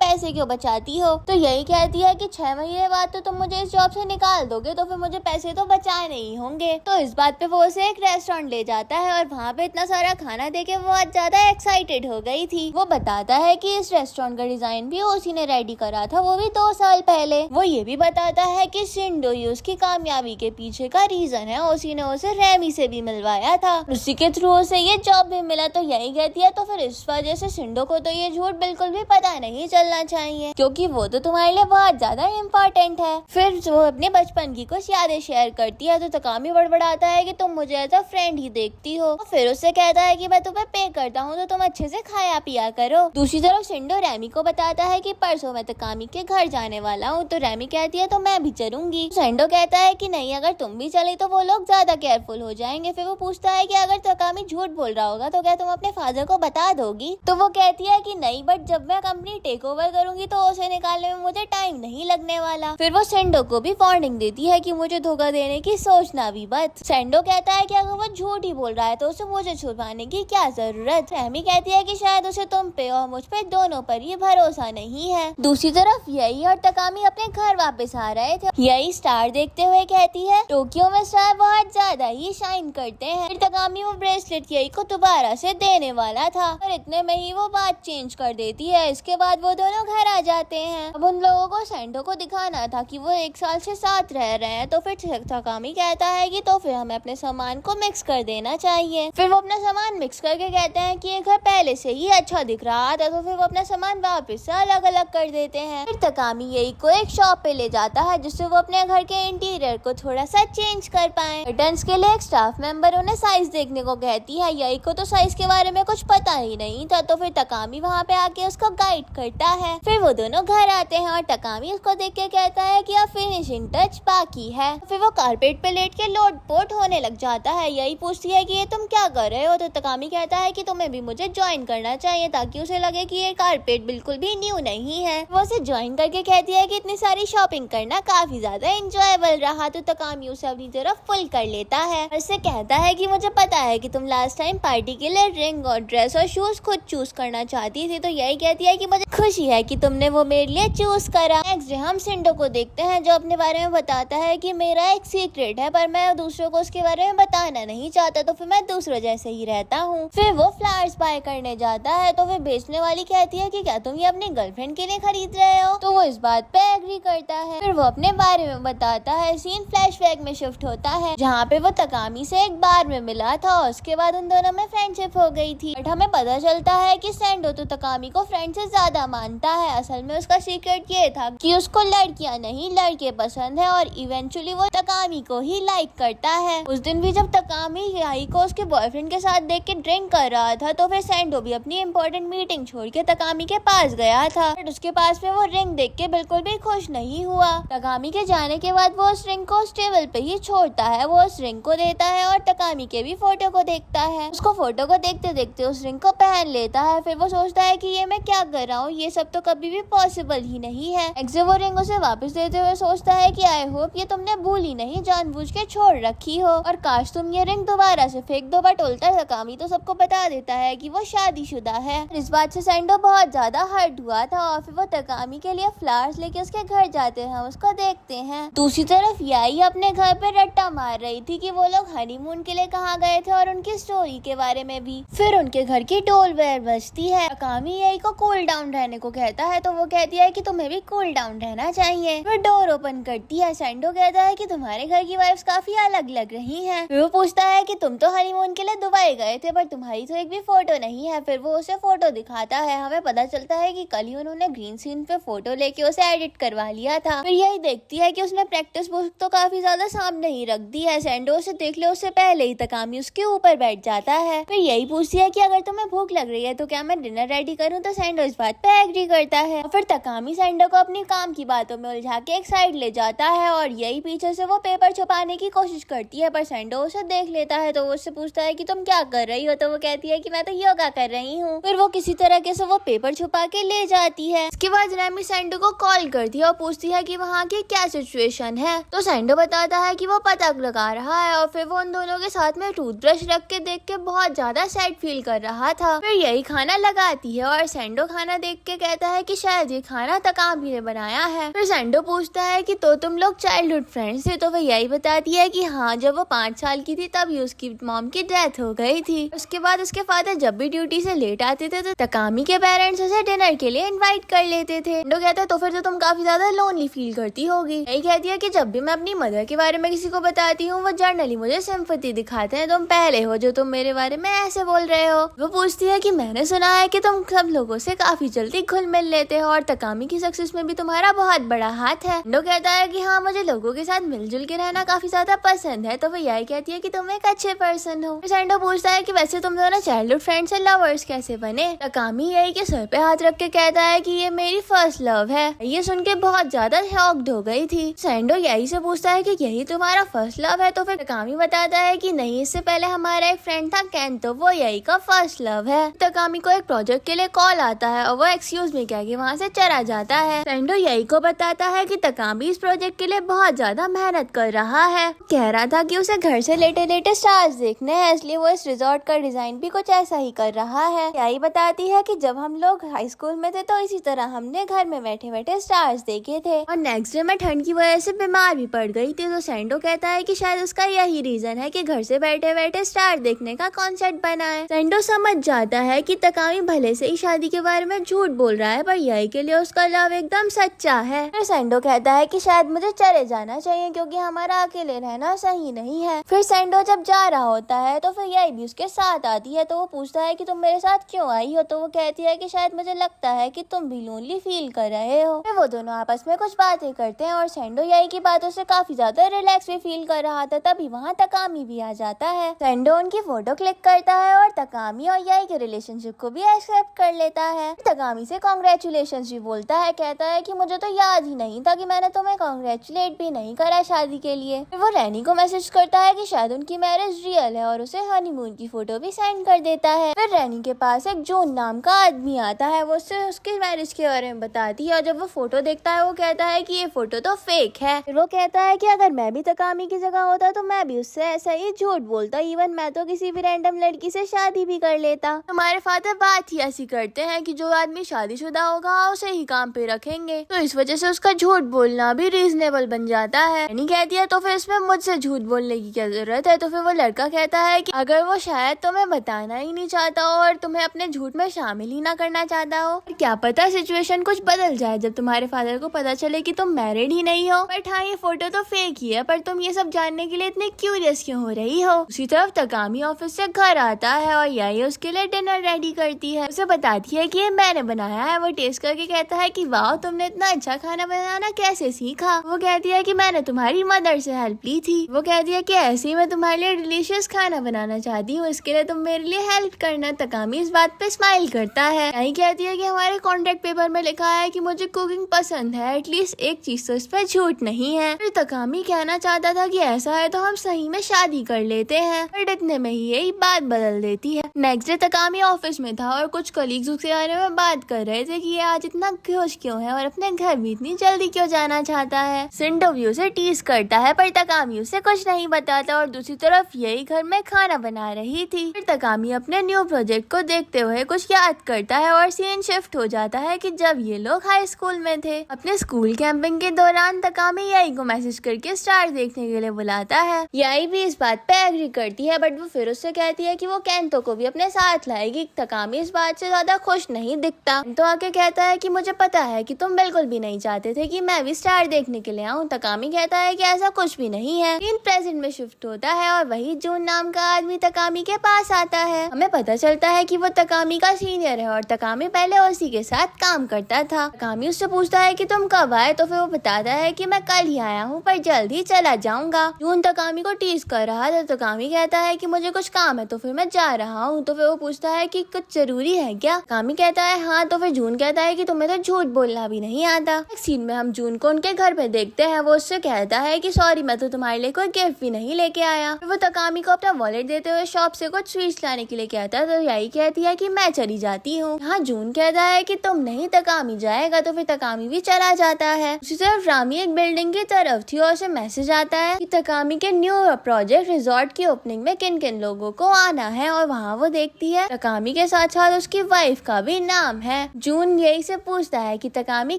पैसे क्यों बचाती हो। तो यही कहती है कि 6 महीने बाद तो तुम मुझे इस जॉब से निकाल दोगे, तो फिर मुझे पैसे तो बचाने ही होंगे। तो इस बात पे वो उसे एक रेस्टोरेंट ले जाता है और वहाँ पे इतना सारा खाना देके वो आज ज्यादा एक्साइटेड हो गई थी। वो बताता है कि इस रेस्टोरेंट का डिजाइन भी उसी ने रेडी करा था, वो भी 2 साल पहले। वो ये भी बताता है कि शिंडो ही उसकी कामयाबी के पीछे का रीजन है, उसी ने उसे रेमी से भी मिलवाया था, उसी के थ्रू उसे ये जॉब भी मिला। तो यही कहती है तो फिर इस वजह से शिंडो को तो ये झूठ बिल्कुल भी पता नहीं चलना चाहिए, क्योंकि वो तो तुम्हारे लिए बहुत ज्यादा इम्पोर्टेंट है। फिर वो अपने बचपन की कुछ यादें शेयर करती है। तो तकामी बड़बड़ाता है कि तुम मुझे एज अ फ्रेंड ही देखती हो। फिर उससे कहता है कि मैं तुम्हें पे करता हूँ, तो तुम अच्छे से खाया पिया करो। दूसरी तरफ शिंडो रेमी को बताता है कि परसों मैं तकामी के घर जाने वाला हूँ। तो रेमी कहती है तो मैं भी चलूंगी। शिंडो कहता है कि नहीं, अगर तुम भी चले तो वो लोग ज्यादा केयरफुल हो जाएंगे। फिर वो पूछता है कि अगर तकामी झूठ बोल रहा होगा तो क्या तुम अपने फादर को बता दोगी। तो वो कहती है कि नहीं, बट जब मैं कंपनी टेक ओवर करूंगी तो उसे निकालने में मुझे टाइम नहीं लगने वाला। फिर वो शिंडो को भी वार्निंग देती है कि मुझे धोखा देने की सोचना भी मत। शिंडो कहता है कि अगर वो झूठ ही बोल रहा है तो उसे मुझे छुपाने की क्या जरूरत। रेमी कहती है कि शायद उसे तुम पे और मुझ पे दोनों पर ही भरोसा नहीं है। दूसरी तरफ यही और तकामी अपने घर वापस आ रहे थे। यही स्टार देखते हुए कहती है टोक्यो में स्टार बहुत ज्यादा ही शाइन करते हैं। फिर तकामी वो ब्रेसलेट यही को दोबारा से देने वाला था, पर इतने में ही वो बात चेंज कर देती है। इसके बाद वो दोनों घर आ जाते हैं। अब उन लोगों को सेंडो को दिखाना था कि वो 1 साल से साथ रह रहे हैं। तो फिर तकामी कहता है कि तो फिर हमें अपने सामान को मिक्स कर देना चाहिए। फिर वो अपना सामान मिक्स करके कहते हैं कि ये घर पहले से ही अच्छा दिख रहा था, तो फिर वो अपना सामान वापस से अलग अलग कर देते हैं। फिर तकामी यही को एक शॉप पे ले जाता है जिससे वो अपने घर के इंटीरियर को थोड़ा सा चेंज कर पाए। रिटर्न्स के लिए एक स्टाफ मेंबर उन्हें साइज देखने को कहती है। यही को तो साइज के बारे में कुछ पता ही नहीं था, तो फिर तकामी वहाँ पे आके उसको गाइड करता है। फिर वो दोनों घर आते हैं और तकामी उसको देख के कहता है कि अब फिनिशिंग टच बाकी है। फिर वो कारपेट पे लेट के लोट पोट होने लग जाता है। यही पूछती है कि ये तुम क्या कर रहे हो। तो तकामी कहता है कि तुम्हें भी मुझे ज्वाइन करना चाहिए, ताकि उसे लगे कि ये कारपेट बिल्कुल भी न्यू नहीं है। वो उसे ज्वाइन करके कहती है कि इतनी सारी शॉपिंग करना काफी ज्यादा एंजॉयबल रहा। तो तकामी उसे अपनी तरफ पुल कर लेता है और उससे कहता है कि मुझे पता है कि तुम लास्ट टाइम पार्टी के लिए रिंग और ड्रेस और शूज खुद चूज करना चाहती थी। तो यही कहती है कि मुझे खुशी है कि तुमने वो मेरे लिए चूज करा। नेक्स्ट डे हम शिंडो को देखते हैं जो अपने बारे में बताता है कि मेरा एक सीक्रेट है, पर मैं दूसरों को उसके बारे में बताना नहीं चाहता, तो फिर मैं दूसरों जैसे ही रहता हूँ। फिर वो फ्लावर्स बाय करने जाता है। तो फिर बेचने वाली कहती है कि क्या तुम ये अपनी गर्लफ्रेंड के लिए खरीद रहे हो। तो वो इस बात पे एग्री करता है। फिर वो अपने बारे में बताता है। सीन फ्लैशबैक में शिफ्ट होता है जहाँ पे वो तकामी से एक बार में मिला था और उसके बाद उन दोनों में फ्रेंडशिप हो गई थी। बट हमें पता चलता है कि सेंडो तो तकामी को फ्रेंड से ज्यादा मानता है। असल में उसका सीक्रेट ये था कि उसको लड़कियां नहीं लड़के पसंद है और इवेंचुअली वो तकामी को ही लाइक करता है। उस दिन भी जब तकामी याई को उसके बॉयफ्रेंड के साथ देख के ड्रिंक कर रहा था, तो फिर सेंडो भी अपनी इम्पोर्टेंट मीटिंग छोड़ के तकामी के पास गया था। बट उसके पास में वो रिंग देख के बिल्कुल भी खुश नहीं हुआ। तकामी के जाने के बाद वो उस रिंग को उस टेबल पे ही छोड़ता है। वो उस रिंग को देता है और तकामी के भी फोटो को देखता है। उसको फोटो को देखते देखते उस रिंग को पहन लेता है। फिर वो सोचता है कि ये मैं क्या कर रहा हूँ, ये सब तो कभी भी पॉसिबल ही नहीं है। वो रिंग उसे वापस देते हुए सोचता है कि आई होप ये तुमने भूली नहीं, जानबूझ के छोड़ रखी हो, और काश तुम ये रिंग दोबारा से फेंक दो। बट उल्टा तकामी तो सबको बता देता है कि वो शादीशुदा है। इस बात से सेंडो बहुत ज्यादा हर्ट हुआ था और फिर वो तकामी के लिए फ्लावर्स लेके उसके घर जाते हैं, उसको देखते हैं। दूसरी तरफ याई अपने घर पे रट्टा मार रही थी कि वो लोग हनीमून के लिए कहाँ गए थे और उनकी स्टोरी के बारे में भी। फिर उनके घर की डोल बेल बजती है। तकामी याई को कूल डाउन रहने को कहता है, तो वो कहती है कि तुम्हें भी कूल डाउन रहना चाहिए। वो डोर ओपन करती है। सेंडो कहता है कि तुम्हारे घर की वाइफ्स काफी अलग लग रही हैं। वो पूछता है कि तुम तो हनीमून के लिए दुबई गए थे, पर तुम्हारी तो एक भी फोटो नहीं है। फिर वो उसे फोटो दिखाता है। हमें पता चलता है कि कल ही उन्होंने ग्रीन सीन पे फोटो लेके उसे एडिट करवा लिया था। फिर यही देखती है कि उसने प्रैक्टिस बुक तो काफी ज्यादा सामने ही रख दी है। सेंडो उसे देख ले उससे पहले ही तकामी उसके ऊपर बैठ जाता है। फिर यही पूछती है कि अगर तुम्हें भूख लग रही है तो क्या मैं डिनर रेडी करूँ। तो सेंडो इस बात पे एग्री करता है और फिर तकामी सेंडो को अपनी काम की बातों में उलझा के एक साइड ले जाता है और यही पीछे से वो पेपर छुपाने की कोशिश करती है, पर सेंडो उसे देख लेता है तो वो उससे पूछता है कि तुम क्या कर रही हो, तो वो कहती है कि मैं तो योगा कर रही हूँ। फिर वो किसी तरह से वो पेपर छुपा के ले जाती है। इसके बाद रेमी सेंडो को कॉल करती है और पूछती है कि वहाँ की क्या सिचुएशन है, तो सेंडो बताता है कि वो पता लगा रहा है और फिर वो उन दोनों के साथ में टूथब्रश रख के देख के बहुत ज्यादा सैड फील कर रहा था। फिर यही खाना लगाती है और सेंडो खाना देख के कहता है कि शायद ये खाना तकामी ने बनाया है। फिर सेंडो पूछता है कि तो तुम लोग चाइल्डहुड फ्रेंड्स थे, तो वो यही बताती है कि हाँ, जब वो 5 साल की थी तभी उसकी मॉम की डेथ हो गई थी। उसके बाद उसके फादर जब भी ड्यूटी से लेट आते थे तो तकामी के पेरेंट्स उसे डिनर के लिए इनवाइट कर लेते थे। सेंडो कहता है तो फिर तो तुम काफी ज्यादा लोनली फील करती होगी। यही कहती है कि जब भी मैं अपनी मदर के बारे में किसी को बताती हूँ वो जनरली मुझे सिंपैथी दिखाते हैं, तुम पहले हो जो तुम मेरे बारे में ऐसे बोल रहे हो। वो पूछती है कि मैंने सुना है कि तुम सब लोगों से काफी जल्दी घुल मिल लेते हो और तकामी की सक्सेस में भी तुम्हारा बहुत बड़ा हाथ है। सेंडो कहता है कि हाँ, मुझे लोगों के साथ मिलजुल के रहना काफी ज्यादा पसंद है, तो वो यही कहती है कि तुम एक अच्छे पर्सन हो। सेंडो पूछता है कि वैसे तुम दोनों चाइल्डहुड फ्रेंड्स से लवर्स कैसे बने। तकामी यही के सर पे हाथ रख के कहता है कि ये मेरी फर्स्ट लव है। ये सुन के बहुत ज्यादा शॉक्ड हो गई थी। सेंडो यही से पूछता है कि यही तुम्हारा फर्स्ट लव है, तो फिर तकामी बताता है कि नहीं, इससे पहले हमारा एक फ्रेंड था केन, तो वो यही का फर्स्ट लव है। तकामी को एक प्रोजेक्ट के लिए कॉल आता है और वो एक्सक्यूज मी कह के वहाँ से चला जाता है। सेंडो यही को बताता है कि तकामी इस प्रोजेक्ट के लिए बहुत ज्यादा मेहनत कर रहा है। कह रहा था कि उसे घर से लेटे लेटे स्टार्स देखने हैं, इसलिए वो इस रिजॉर्ट का डिजाइन भी कुछ ऐसा ही कर रहा है। यही बताती है कि जब हम लोग हाई स्कूल में थे तो इसी तरह हमने घर में बैठे बैठे स्टार्स देखे थे और नेक्स्ट डे में ठंड की वजह से बीमार भी पड़ गई थी। तो सेंडो कहता है कि शायद उसका यही रीजन है कि घर से बैठे बैठे स्टार देखने का कॉन्सेप्ट बना है। सेंडो समझ जाता है कि तकामी भले से ही शादी के बारे में झूठ बोल रहा है, पर यही के लिए उसका लव एकदम सच्चा है। फिर सेंडो कहता है कि शायद मुझे चले जाना चाहिए क्योंकि हमारा अकेले रहना सही नहीं है। फिर सेंडो जब जा रहा होता है तो फिर यही भी उसके साथ आती है, तो वो पूछता है कि तुम मेरे साथ क्यों आई हो, तो वो कहती है कि शायद मुझे लगता है कि तुम भी लोनली फील कर रहे हो। फिर वो दोनों आपस में कुछ बातें करते हैं और सेंडो यही की बातों से काफी ज्यादा रिलैक्स भी फील कर रहा था। तभी वहाँ तकामी भी आ जाता है। सेंडो उनकी फोटो क्लिक करता है और तकामी और यही के रिलेशनशिप को भी एक्सेप्ट कर लेता है। तकामी से कांग्रेचुलेशंस भी बोलता है, कहता है कि मुझे तो याद ही नहीं था कि मैंने तुम्हें कांग्रेचुलेट भी नहीं करा शादी के लिए। फिर वो रैनी को मैसेज करता है कि शायद उनकी मैरिज रियल है और उसे हनीमून की फोटो भी सेंड कर देता है। फिर रैनी के पास एक जून नाम का आदमी आता है, वो उससे उसकी मैरिज के बारे में बताती है और जब वो फोटो देखता है वो कहता है कि ये फोटो तो फेक है। फिर वो कहता है कि अगर मैं भी तकामी की जगह होता तो मैं भी उससे ऐसा ही झूठ बोलता, इवन मैं तो किसी भी रैंडम लड़की से शादी भी कर लेता। हमारे फादर बात ही ऐसी करते हैं कि जो आदमी शादीशुदा होगा उसे ही काम पे रखेंगे, तो इस वजह से उसका झूठ बोलना भी रीजनेबल बन जाता है। रैनी कहती है तो फिर इसमें मुझसे झूठ बोलने की क्या जरूरत है। तो फिर वो लड़का कहता है कि अगर वो शायद तुम्हें बताना ही नहीं चाहता हो और तुम्हें अपने झूठ में शामिल ही ना करना चाहता हो, क्या पता सिचुएशन कुछ बदल जाए जब तुम्हारे फादर को पता चले कि तुम मैरिड ही नहीं हो। बट हाँ, ये फोटो तो फेक ही है, पर तुम ये सब जानने के लिए इतनी क्यूरियस क्यों हो रही हो। उसी तरफ तकामी ऑफिस से घर आता है और यही उसके लिए डिनर रेडी करती है। उसे बताती है कि ये मैंने बनाया है। वो टेस्ट करके कहता है कि वाह, तुमने इतना अच्छा खाना बनाना कैसे सीखा। वो कहती है कि मैंने तुम्हारी मदर से हेल्प ली थी। वो कहती है कि ऐसे ही मैं तुम्हारे लिए डिलीशियस खाना बनाना चाहती हूँ, इसके लिए तुम मेरे लिए हेल्प करना। तकामी इस बात पे स्माइल करता है। यही कहती है कि हमारे कॉन्ट्रैक्ट पेपर में लिखा है कि मुझे कुकिंग पसंद है, एटलीस्ट एक चीज तो इस पर झूठ नहीं है। फिर तकामी कहना चाहता था कि ऐसा है तो हम सही में शादी कर लेते हैं, पर इतने में ही यही बात बदल देती है। नेक्स्ट डे तकामी ऑफिस में था और कुछ कलीग्स उसके बारे में बात कर रहे थे कि ये आज इतना खुश क्यों है और अपने घर भी इतनी जल्दी क्यों जाना चाहता है। सेंडो भी उसे टीज करता है, पर तकामी उसे कुछ नहीं बताता और दूसरी तरफ यही घर में खाना बना रही थी। फिर तकामी अपने न्यू प्रोजेक्ट को देखते हुए कुछ याद करता है और सीन शिफ्ट हो जाता है कि जब ये लोग हाई स्कूल में थे। अपने स्कूल कैंपिंग के दौरान तकामी यही को मैसेज करके स्टार देखने के लिए बुलाता है। यही भी इस बात पे एग्री करती है, बट वो फिर उससे कहती है कि वो केंतो को भी अपने साथ लाएगी। तकामी इस बात से ज्यादा खुश नहीं दिखता। तो आके कहता है कि मुझे पता है कि तुम बिल्कुल भी नहीं चाहते थे कि मैं भी स्टार देखने के लिए आऊँ। तकामी कहता है कि ऐसा कुछ भी नहीं है। सीन प्रेजेंट में शिफ्ट होता है और वही जून नाम का आदमी तकामी के पास आता है। हमें पता चलता है कि वो तकामी का सीनियर है और तकामी पहले उसी के साथ काम करता था। तकामी उससे पूछता है कि तुम कब आए, तो फिर वो बताता है कि मैं कल ही आया हूँ, पर जल्द ही चला जाऊंगा। जून तकामी को टीज कर रहा था। तकामी कहता है कि मुझे कुछ काम है तो फिर मैं जा रहा हूँ। तो फिर वो पूछता है कि कुछ जरूरी है क्या। तकामी कहता है हाँ तो फिर जून कहता है कि तुम्हें तो झूठ बोलना भी नहीं आता। एक सीन में हम जून को उनके घर पे देखते हैं। वो उससे कहता है कि सॉरी मैं तो तुम्हारे लिए कोई गिफ्ट भी नहीं लेके आया। फिर वो तकामी को अपना वॉलेट देते हुए शॉप से कुछ स्वीट्स लाने के लिए कहता है तो यही कहती है कि मैं चली जाती हूँ। हाँ जून कहता है कि तुम नहीं तकामी जाएगा, तो फिर तकामी भी चला जाता है। उसी तरफ रामी एक बिल्डिंग की तरफ थी और उसे मैसेज आता है कि तकामी के न्यू प्रोजेक्ट रिजॉर्ट की ओपनिंग में किन किन लोगों को आना है। और वहाँ वो देखती है तकामी के साथ साथ उसकी वाइफ का भी नाम है। जून यही से पूछता है कि तकामी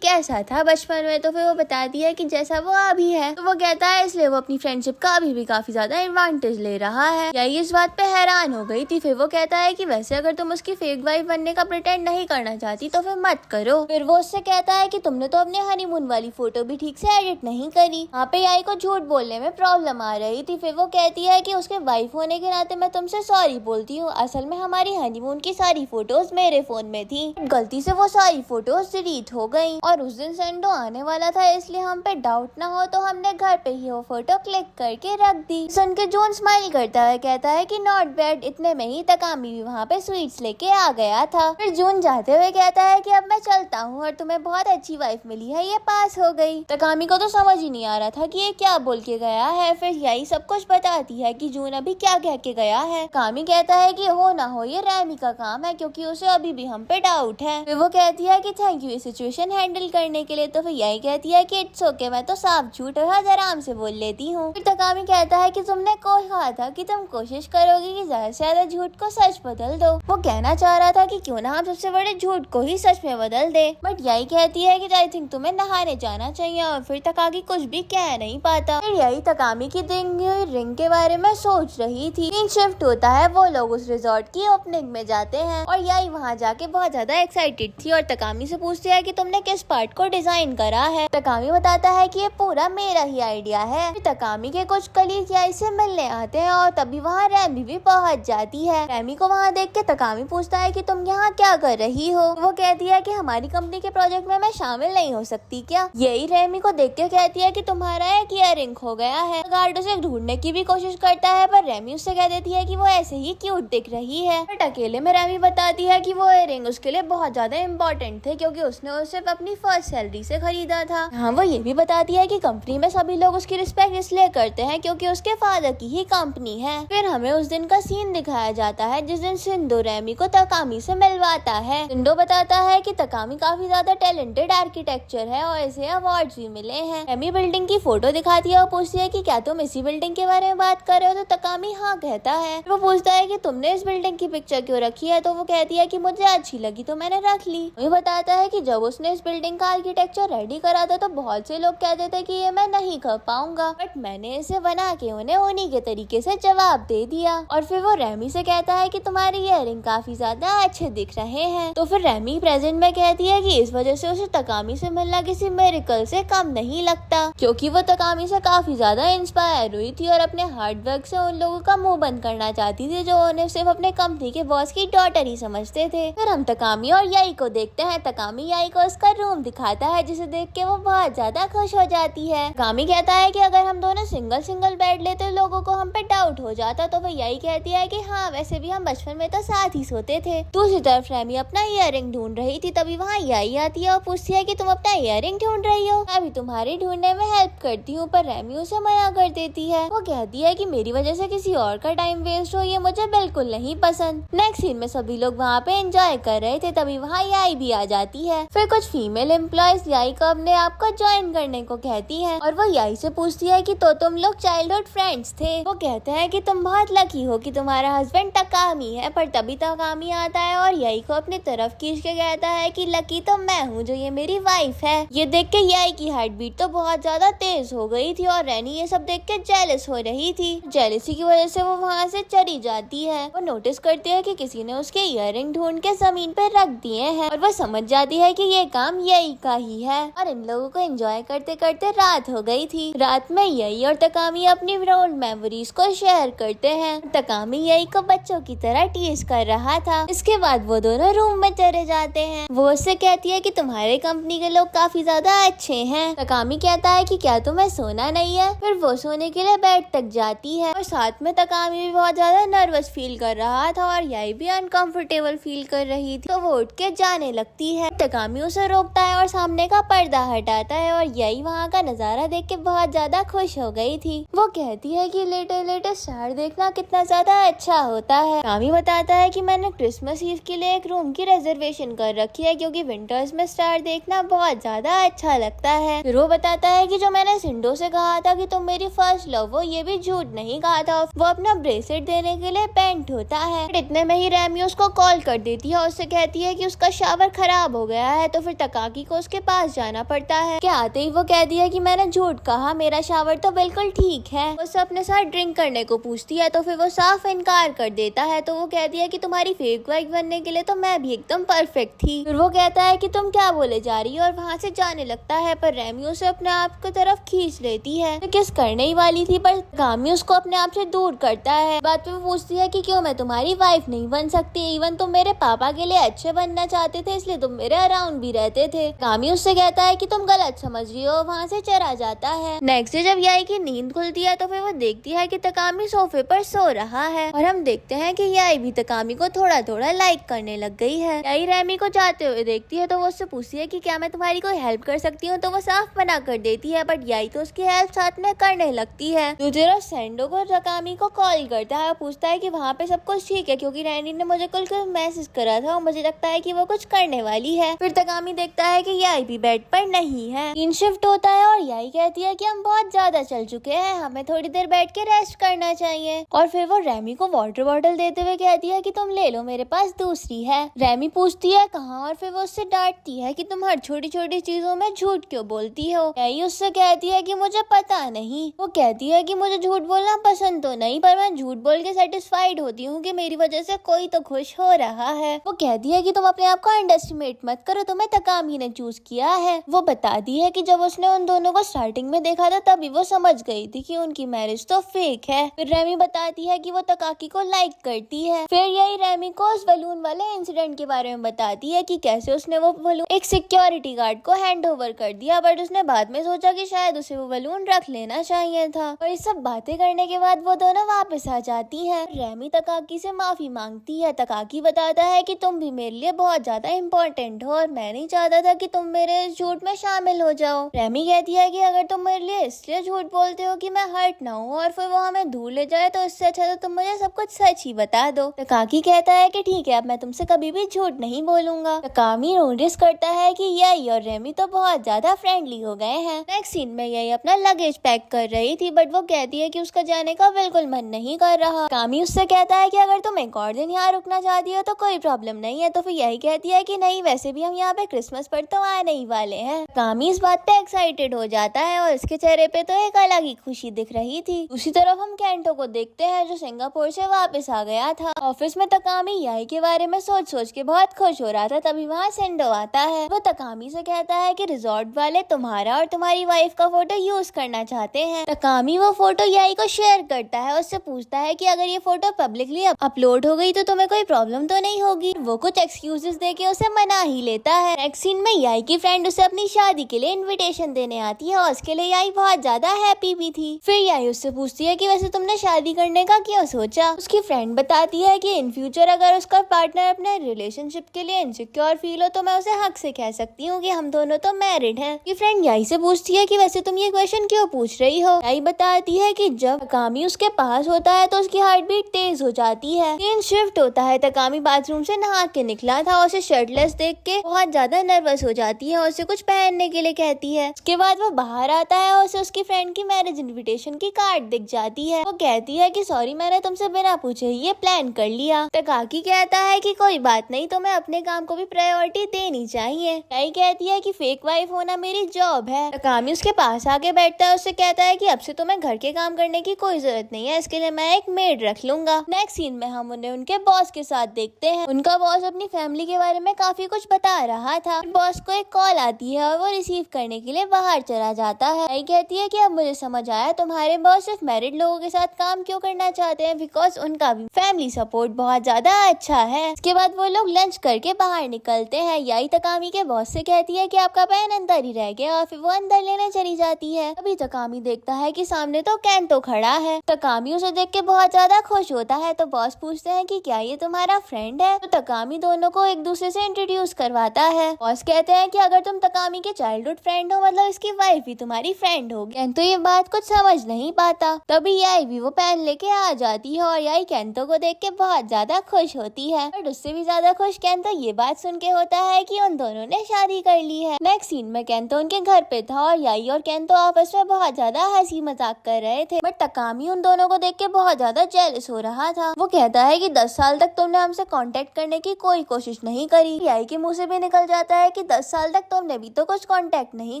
कैसा था बचपन में, तो फिर वो बताती है कि जैसा वो अभी है। तो वो कहता है इसलिए वो अपनी फ्रेंडशिप का अभी भी काफी ज्यादा एडवांटेज ले रहा है। यही इस बात पे हैरान हो गई थी। फिर वो कहता है कि वैसे अगर तुम उसकी फेक वाइफ बनने का प्रिटेंड नहीं करना चाहती तो फिर मत करो। फिर वो उससे कहता है कि तुमने तो अपने हनीमून वाली फोटो भी ठीक से एडिट नहीं करी। वहाँ पे याई को झूठ बोलने में प्रॉब्लम आ रही थी। फिर वो कहती है कि उसके वाइफ होने के नाते मैं तुमसे सॉरी बोलती हूँ। असल में हमारी हनीमून की सारी फोटोज मेरे फोन में थी, गलती से वो सारी फोटोज डिलीट हो गई और उस दिन संडे आने वाला था, इसलिए हम पे डाउट ना हो तो हमने घर पे ही वो फोटो क्लिक करके रख दी। सुन के जून स्माइल करता है, कहता है कि नॉट बैड। इतने में ही तकामी भी वहाँ पे स्वीट्स लेके आ गया था। फिर जून जाते हुए कहता है कि अब मैं चलता हूँ और तुम्हें बहुत अच्छी वाइफ मिली है, ये पास हो गई। तकामी को तो समझ ही नहीं आ रहा था कि ये क्या बोल के गया है। फिर यही सब कुछ बताती है कि जून अभी क्या कह के गया है। कामी कहता है कि हो ना हो ये रैमी का काम है क्योंकि उसे अभी भी हम पे डाउट है। फिर वो कहती है कि थैंक यू ये सिचुएशन हैंडल करने के लिए। तो फिर यही कहती है कि इट्स ओके, मैं तो साफ झूठ और आराम से बोल लेती हूँ। फिर तकामी कहता है कि तुमने कहा था कि तुम कोशिश करोगी कि ज्यादा से ज्यादा झूठ को सच बदल दो। वो कहना चाह रहा था कि क्यों ना हम सबसे बड़े झूठ को ही सच में बदल दे, बट यही कहती है कि आई थिंक तुम्हें नहाने जाना चाहिए। और फिर तकामी कुछ भी कह नहीं पाता। फिर यही तकामी की रिंग के बारे में सोच रही थी। सीन शिफ्ट होता है, वो लोग उस रिजॉर्ट की ओपनिंग में जाते हैं और यही वहाँ जाके बहुत ज्यादा एक्साइटेड थी और तकामी से पूछते हैं कि तुमने किस पार्ट को डिजाइन करा है। तकामी बताता है कि ये पूरा मेरा ही आइडिया है। फिर तकामी के कुछ कलीग यही से मिलने आते हैं और तभी वहाँ रैमी भी पहुँच जाती है। रैमी को वहाँ देख के तकामी पूछता है कि तुम यहाँ क्या कर रही हो। वो कहती है कि हमारी कंपनी के प्रोजेक्ट में मैं शामिल नहीं हो सकती क्या। यही रैमी को देख के कहती है कि तुम्हारा एक ईयरिंग खो गया है। गार्ड उसे ढूंढने की भी कोशिश करता है पर रैमी उससे कह देती है कि वो ऐसे ही क्यूट दिख रही है। बट अकेले में रैमी बताती है कि वो ईयरिंग उसके लिए बहुत ज्यादा इम्पोर्टेंट थे क्योंकि उसने उसे अपनी फर्स्ट सैलरी से खरीदा था। हाँ वो ये भी बताती है कि कंपनी में सभी लोग उसकी रिस्पेक्ट इसलिए करते हैं क्योंकि उसके फादर की ही कंपनी है। फिर हमें उस दिन का सीन दिखाया जाता है जिस दिन सिंधु रैमी को तकामी से मिलवाता है। सिंधु बताता है कि तकामी काफी ज्यादा टैलेंटेड आर्किटेक्चर है और इसे अवार्ड भी मिले हैं। रैमी बिल्डिंग की फोटो दिखाती है और पूछती है कि क्या तुम इसी बिल्डिंग के बारे में बात कर रहे हो। तो तकामी हाँ कहता है। वो पूछता है कि तुमने इस बिल्डिंग की पिक्चर क्यों रखी है। तो वो कहती है कि मुझे अच्छी लगी तो मैंने रख ली। वो बताता है कि जब उसने इस बिल्डिंग का आर्किटेक्चर रेडी करा था तो बहुत से लोग कहते थे कि ये मैं नहीं कर पाऊंगा, बट मैंने इसे बना के उन्हें उन्हीं के तरीके से जवाब दे दिया। और फिर वो रैमी से कहता है कि तुम्हारे ईयरिंग काफी ज्यादा अच्छे दिख रहे हैं। तो फिर रैमी प्रेजेंट में कहती है कि इस वजह से उसे तकामी से मिलना किसी मिरेकल से कम नहीं लगता क्योंकि वो तकामी से काफी ज्यादा इंस्पायर हुई थी और अपने हार्ड वर्क से उन लोगों का मुंह बंद करना चाहती थी जो उन्हें सिर्फ अपने कंपनी के बॉस की डॉटर ही समझते थे। फिर हम तकामी और याई को देखते हैं। तकामी याई को उसका रूम दिखाता है जिसे देख के वो बहुत ज्यादा खुश हो जाती है। तकामी कहता है कि अगर हम दोनों सिंगल सिंगल बेड लेते लोगों को हम पे डाउट हो जाता। तो फिर याई कहती है कि हाँ वैसे भी हम बचपन में तो साथ ही सोते थे। दूसरी तरफ रैमी अपना ईयरिंग ढूंढ रही थी, तभी वहाँ याई आती है और पूछती है कि तुम अपना ईयरिंग ढूंढ रही हो, मैं भी तुम्हारी ढूंढने में हेल्प करती हूँ। पर रैमी उसे मना कर देती है। वो कहती है कि मेरी वजह से किसी और का टाइम वेस्ट हो ये मुझे बिल्कुल नहीं पसंद। नेक्स्ट सीन में सभी लोग वहाँ पे एंजॉय कर रहे थे, तभी वहाँ याई भी आ जाती है। फिर कुछ फीमेल एम्प्लॉयज याई को अपने आप को ज्वाइन करने को कहती हैं और वो याई से पूछती है कि तो तुम लोग चाइल्डहुड फ्रेंड्स थे। वो कहते हैं कि तुम बहुत लकी हो कि तुम्हारा हस्बैंड तकामी है। पर तभी तकामी आता है और याई को अपनी तरफ खींच के कहता है कि लकी तो मैं हूँ जो ये मेरी वाइफ है। ये देख के याई की हार्ट बीट तो बहुत ज्यादा तेज हो गई थी और रैनी ये सब देख के जेलस हो रही थी। जेलसी की वजह से वो वहाँ से चली जाती है। वो नोटिस करती है कि किसी ने उसके ईयरिंग ढूंढ के जमीन पे रख दिए हैं और वो समझ जाती है कि ये काम याई का ही है। और इन लोगों को एंजॉय करते करते रात हो गई थी। रात में याई और तकामी अपनी ओल्ड मेमोरीज को शेयर करते हैं। तकामी याई को बच्चों की तरह टीज कर रहा था। इसके बाद वो दोनों रूम में चले जाते हैं। वो उससे कहती है कि तुम्हारे कंपनी के लोग काफी ज्यादा अच्छे हैं। तकामी कहता है कि क्या तुम्हें सोना नहीं है। फिर वो सोने के लिए बेड तक जाती है और साथ में तकामी भी बहुत ज्यादा नर्वस फील कर रहा था और याई भी अनकंफर्टेबल फील कर रही थी। तो वो वो उठ के जाने लगती है। तकामी उसे रोकता है और सामने का पर्दा हटाता है और यही वहाँ का नजारा देख के बहुत ज्यादा खुश हो गई थी। वो कहती है कि लेटे लेटे स्टार देखना कितना ज्यादा अच्छा होता है। तकामी बताता है कि मैंने क्रिसमस ईव के लिए एक रूम की रिजर्वेशन कर रखी है क्योंकि विंटर्स में स्टार देखना बहुत ज्यादा अच्छा लगता है। फिर वो बताता है कि जो मैंने सिंडो से कहा था कि तुम मेरी फर्स्ट लव हो, ये भी झूठ नहीं कहा था। वो अपना ब्रेसलेट देने के लिए पेंट होता है। इतने में ही रैमी उसको कॉल कर देती है और उससे कहती है कि उसका शावर खराब हो गया है। तो फिर तकाकी को उसके पास जाना पड़ता है। क्या आते ही वो कहती है कि मैंने झूठ कहा, मेरा शावर तो बिल्कुल ठीक है। उससे अपने साथ ड्रिंक करने को पूछती है तो फिर वो साफ इनकार कर देता है। तो वो कहती है कि तुम्हारी फेक वाइफ बनने के लिए तो मैं भी एकदम परफेक्ट थी। फिर वो कहता है कि तुम क्या बोले जा रही हो और वहाँ से जाने लगता है। पर रैमी उसे अपने आप की तरफ खींच लेती है। तो किस करने ही वाली थी पर तकामी उसको अपने आप से दूर करता है। बात में पूछती है कि क्यों मैं तुम्हारी वाइफ नहीं बन सकती, इवन तुम मेरे पापा के लिए अच्छे बनना चाहते थे इसलिए तुम मेरे अराउंड भी रहते थे। तकामी उससे कहता है कि तुम गलत समझ रही हो, वहाँ से चला जाता है। नेक्स्ट डे जब याई की नींद खुलती है तो फिर वो देखती है कि तकामी सोफे पर सो रहा है और हम देखते हैं कि याई भी तकामी को थोड़ा थोड़ा लाइक करने लग गई है। याई रैमी को जाते हुए देखती है तो वो उससे पूछती है कि क्या मैं तुम्हारी कोई हेल्प कर सकती हूँ। तो वो साफ मना कर देती है बट याई तो उसकी हेल्प साथ में करने लगती है। दूसरी तरफ सैंडो को तकामी को कॉल करता है और पूछता है कि वहाँ पे सब कुछ ठीक है क्योंकि रैनी ने मुझे कल मैसेज करा था और मुझे लगता है कि वो कुछ करने वाली है। फिर तकामी देखता है कि याई भी बेड पर नहीं है। इन शिफ्ट होता है और याई कहती है कि हम बहुत ज्यादा चल चुके हैं, हमें थोड़ी देर बैठ के रेस्ट करना चाहिए। और फिर वो रैमी को वाटर बॉटल देते हुए कहती है कि तुम ले लो, मेरे पास दूसरी है। रैमी पूछती है कहाँ और फिर वो उससे डांटती है कि तुम हर छोटी छोटी चीजों में झूठ क्यों बोलती हो। याई उससे कहती है कि मुझे पता नहीं। वो कहती है कि मुझे झूठ बोलना पसंद तो नहीं पर मैं झूठ बोल के सेटिस्फाइड होती हूँ कि मेरी वजह से कोई तो खुश हो रहा है। वो कहती है कि तुम अपने आप को अंडरएस्टिमेट मत करो, तुम्हें तकामी ने चूज किया है। वो बताती है कि जब उसने उन दोनों को स्टार्टिंग में देखा था तभी वो समझ गई थी कि उनकी मैरिज तो फेक है। फिर रैमी बताती है कि वो तकाकी को लाइक करती है। फिर यही रैमी को उस बलून वाले इंसिडेंट के बारे में बताती है कि कैसे उसने वो बलून एक सिक्योरिटी गार्ड को हैंड ओवर कर दिया बट उसने बाद में सोचा कि शायद उसे वो बलून रख लेना चाहिए था। और ये सब बातें करने के बाद वो दोनों वापस आ जाती हैं। रैमी तकाकी से माफी मांगती है। तकाकी बताता है कि तुम भी मेरे लिए बहुत ज्यादा इम्पोर्टेंट हो और मैं नहीं चाहता था कि तुम मेरे झूठ में शामिल हो जाओ। रैमी कहती है कि अगर तुम मेरे लिए इसलिए झूठ बोलते हो कि मैं हर्ट ना हूँ और फिर वो हमें दूर ले जाए तो इससे अच्छा तो तुम मुझे सब कुछ सच ही बता दो। तकाकी कहता है कि ठीक है, अब मैं तुमसे कभी भी झूठ नहीं बोलूंगा। तकामी नोटिस करता है कि याई और रैमी तो बहुत ज्यादा फ्रेंडली हो गए हैं। नेक्स्ट सीन में याई अपना लगेज पैक कर रही थी बट वो कहती है कि उसका जाने का बिल्कुल मन नहीं कर रहा। तकामी उससे कहता है कि अगर तुम एक और दिन यहाँ रुकना चाहती हो तो कोई प्रॉब्लम नहीं है। तो फिर यही कहती है कि नहीं, वैसे भी हम यहाँ पे क्रिसमस पर तो आने ही वाले हैं। तकामी इस बात पे एक्साइटेड हो जाता है और इसके चेहरे पे तो एक अलग ही खुशी दिख रही थी। दूसरी तरफ हम केंटो को देखते हैं जो सिंगापुर से वापस आ गया था। ऑफिस में तकामी याई के बारे में सोच सोच के बहुत खुश हो रहा था। तभी वहाँ सेंडो आता है। वो तकामी से कहता है कि रिजॉर्ट वाले तुम्हारा और तुम्हारी वाइफ का फोटो यूज करना चाहते हैं। तकामी वो फोटो याई को शेयर करता है। उससे पूछता है कि अगर ये फोटो पब्लिकली अपलोड हो गई तो तुम्हें कोई प्रॉब्लम तो नहीं होगी। वो कुछ एक्सक्यूजेस देके उसे मना ही लेता है। नेक्स्ट सीन में याई की फ्रेंड उसे अपनी शादी के लिए इनविटेशन देने आती है और उसके लिए याई बहुत ज्यादा हैप्पी भी थी। फिर याई उससे पूछती है कि वैसे तुमने शादी करने का क्यों सोचा। उसकी फ्रेंड बताती है कि इन फ्यूचर अगर उसका पार्टनर अपने रिलेशनशिप के लिए इनसिक्योर फील हो तो मैं उसे हक से कह सकती हूँ कि हम दोनों तो मैरिड हैं। की फ्रेंड याई से पूछती है कि वैसे तुम ये क्वेश्चन क्यों पूछ रही हो। याई बताती है कि जब तकामी उसके पास होता है तो उसकी हार्ट बीट तेज हो जाती है। सीन शिफ्ट होता है। तकामी बाथरूम से नहा के निकला था और उसे शर्टलेस देख के बहुत ज्यादा नर्वस हो जाती है और उसे कुछ पहनने के लिए कहती है। उसके बाद वो बाहर आता है और उसे उसकी फ्रेंड की मैरिज इनविटेशन की कार्ड दिख जाती है। वो कहती है कि सॉरी, मैंने तुमसे बिना पूछे ये प्लान कर लिया। तकाकी कहता है कि कोई बात नहीं, तुम्हें अपने काम को भी प्रायोरिटी देनी चाहिए। याई कहती है कि फेक वाइफ होना मेरी जॉब है। तकामी उसके पास आके बैठता है। उससे कहता है कि अब से तुम्हें घर के काम करने की कोई जरूरत नहीं है, इसके लिए मैं एक मेड रख लूंगा। नेक्स्ट सीन में हम उन्हें उनके बॉस के साथ देखते हैं। उनका बॉस अपनी फैमिली के बारे में काफी कुछ बता रहा था। बॉस को एक कॉल आती है और वो रिसीव करने के लिए बाहर चला जाता है। याई कहती है कि अब मुझे समझ आया तुम्हारे बॉस सिर्फ मैरिड लोगों के साथ काम क्यों करना चाहते हैं, बिकॉज उनका भी फैमिली सपोर्ट बहुत ज्यादा अच्छा है। इसके बाद वो लोग लंच करके बाहर निकलते हैं। याई तकामी के बॉस से कहती है कि आपका पेन अंदर ही रह गया और फिर वो अंदर लेने चली जाती है। अभी तकामी देखता है कि सामने तो केंटो खड़ा है। तकामी उसे देख के बहुत ज्यादा खुश होता है तो बॉस पूछते हैं कि क्या ये तुम्हारा फ्रेंड है। तो तकामी दोनों को एक दूसरे से इंट्रोड्यूस करवाता है। बॉस कहते हैं कि अगर तुम तकामी के चाइल्डहुड फ्रेंड हो मतलब इसकी वाइफ भी तुम्हारी फ्रेंड होगी। केंटो ये बात कुछ समझ नहीं पाता। तभी याई भी वो पेन लेके आ जाती है और याई केंटो को देख के बहुत ज्यादा खुश होती है। बट उससे भी ज्यादा खुश केंटो ये बात सुन के होता है कि उन दोनों ने शादी कर ली है। नेक्स्ट सीन में केंटो उनके घर पे था और याई और केंटो आपस में बहुत ज्यादा हंसी मजाक कर रहे थे। बट तकामी उन दोनों को देख के बहुत ज्यादा जेलस हो रहा था। वो कहता है कि 10 साल तक तुमने हमसे कांटेक्ट करने की कोई कोशिश नहीं करी। याई के मुंह से भी निकल जाता है कि 10 साल तक तुमने भी तो कुछ कांटेक्ट नहीं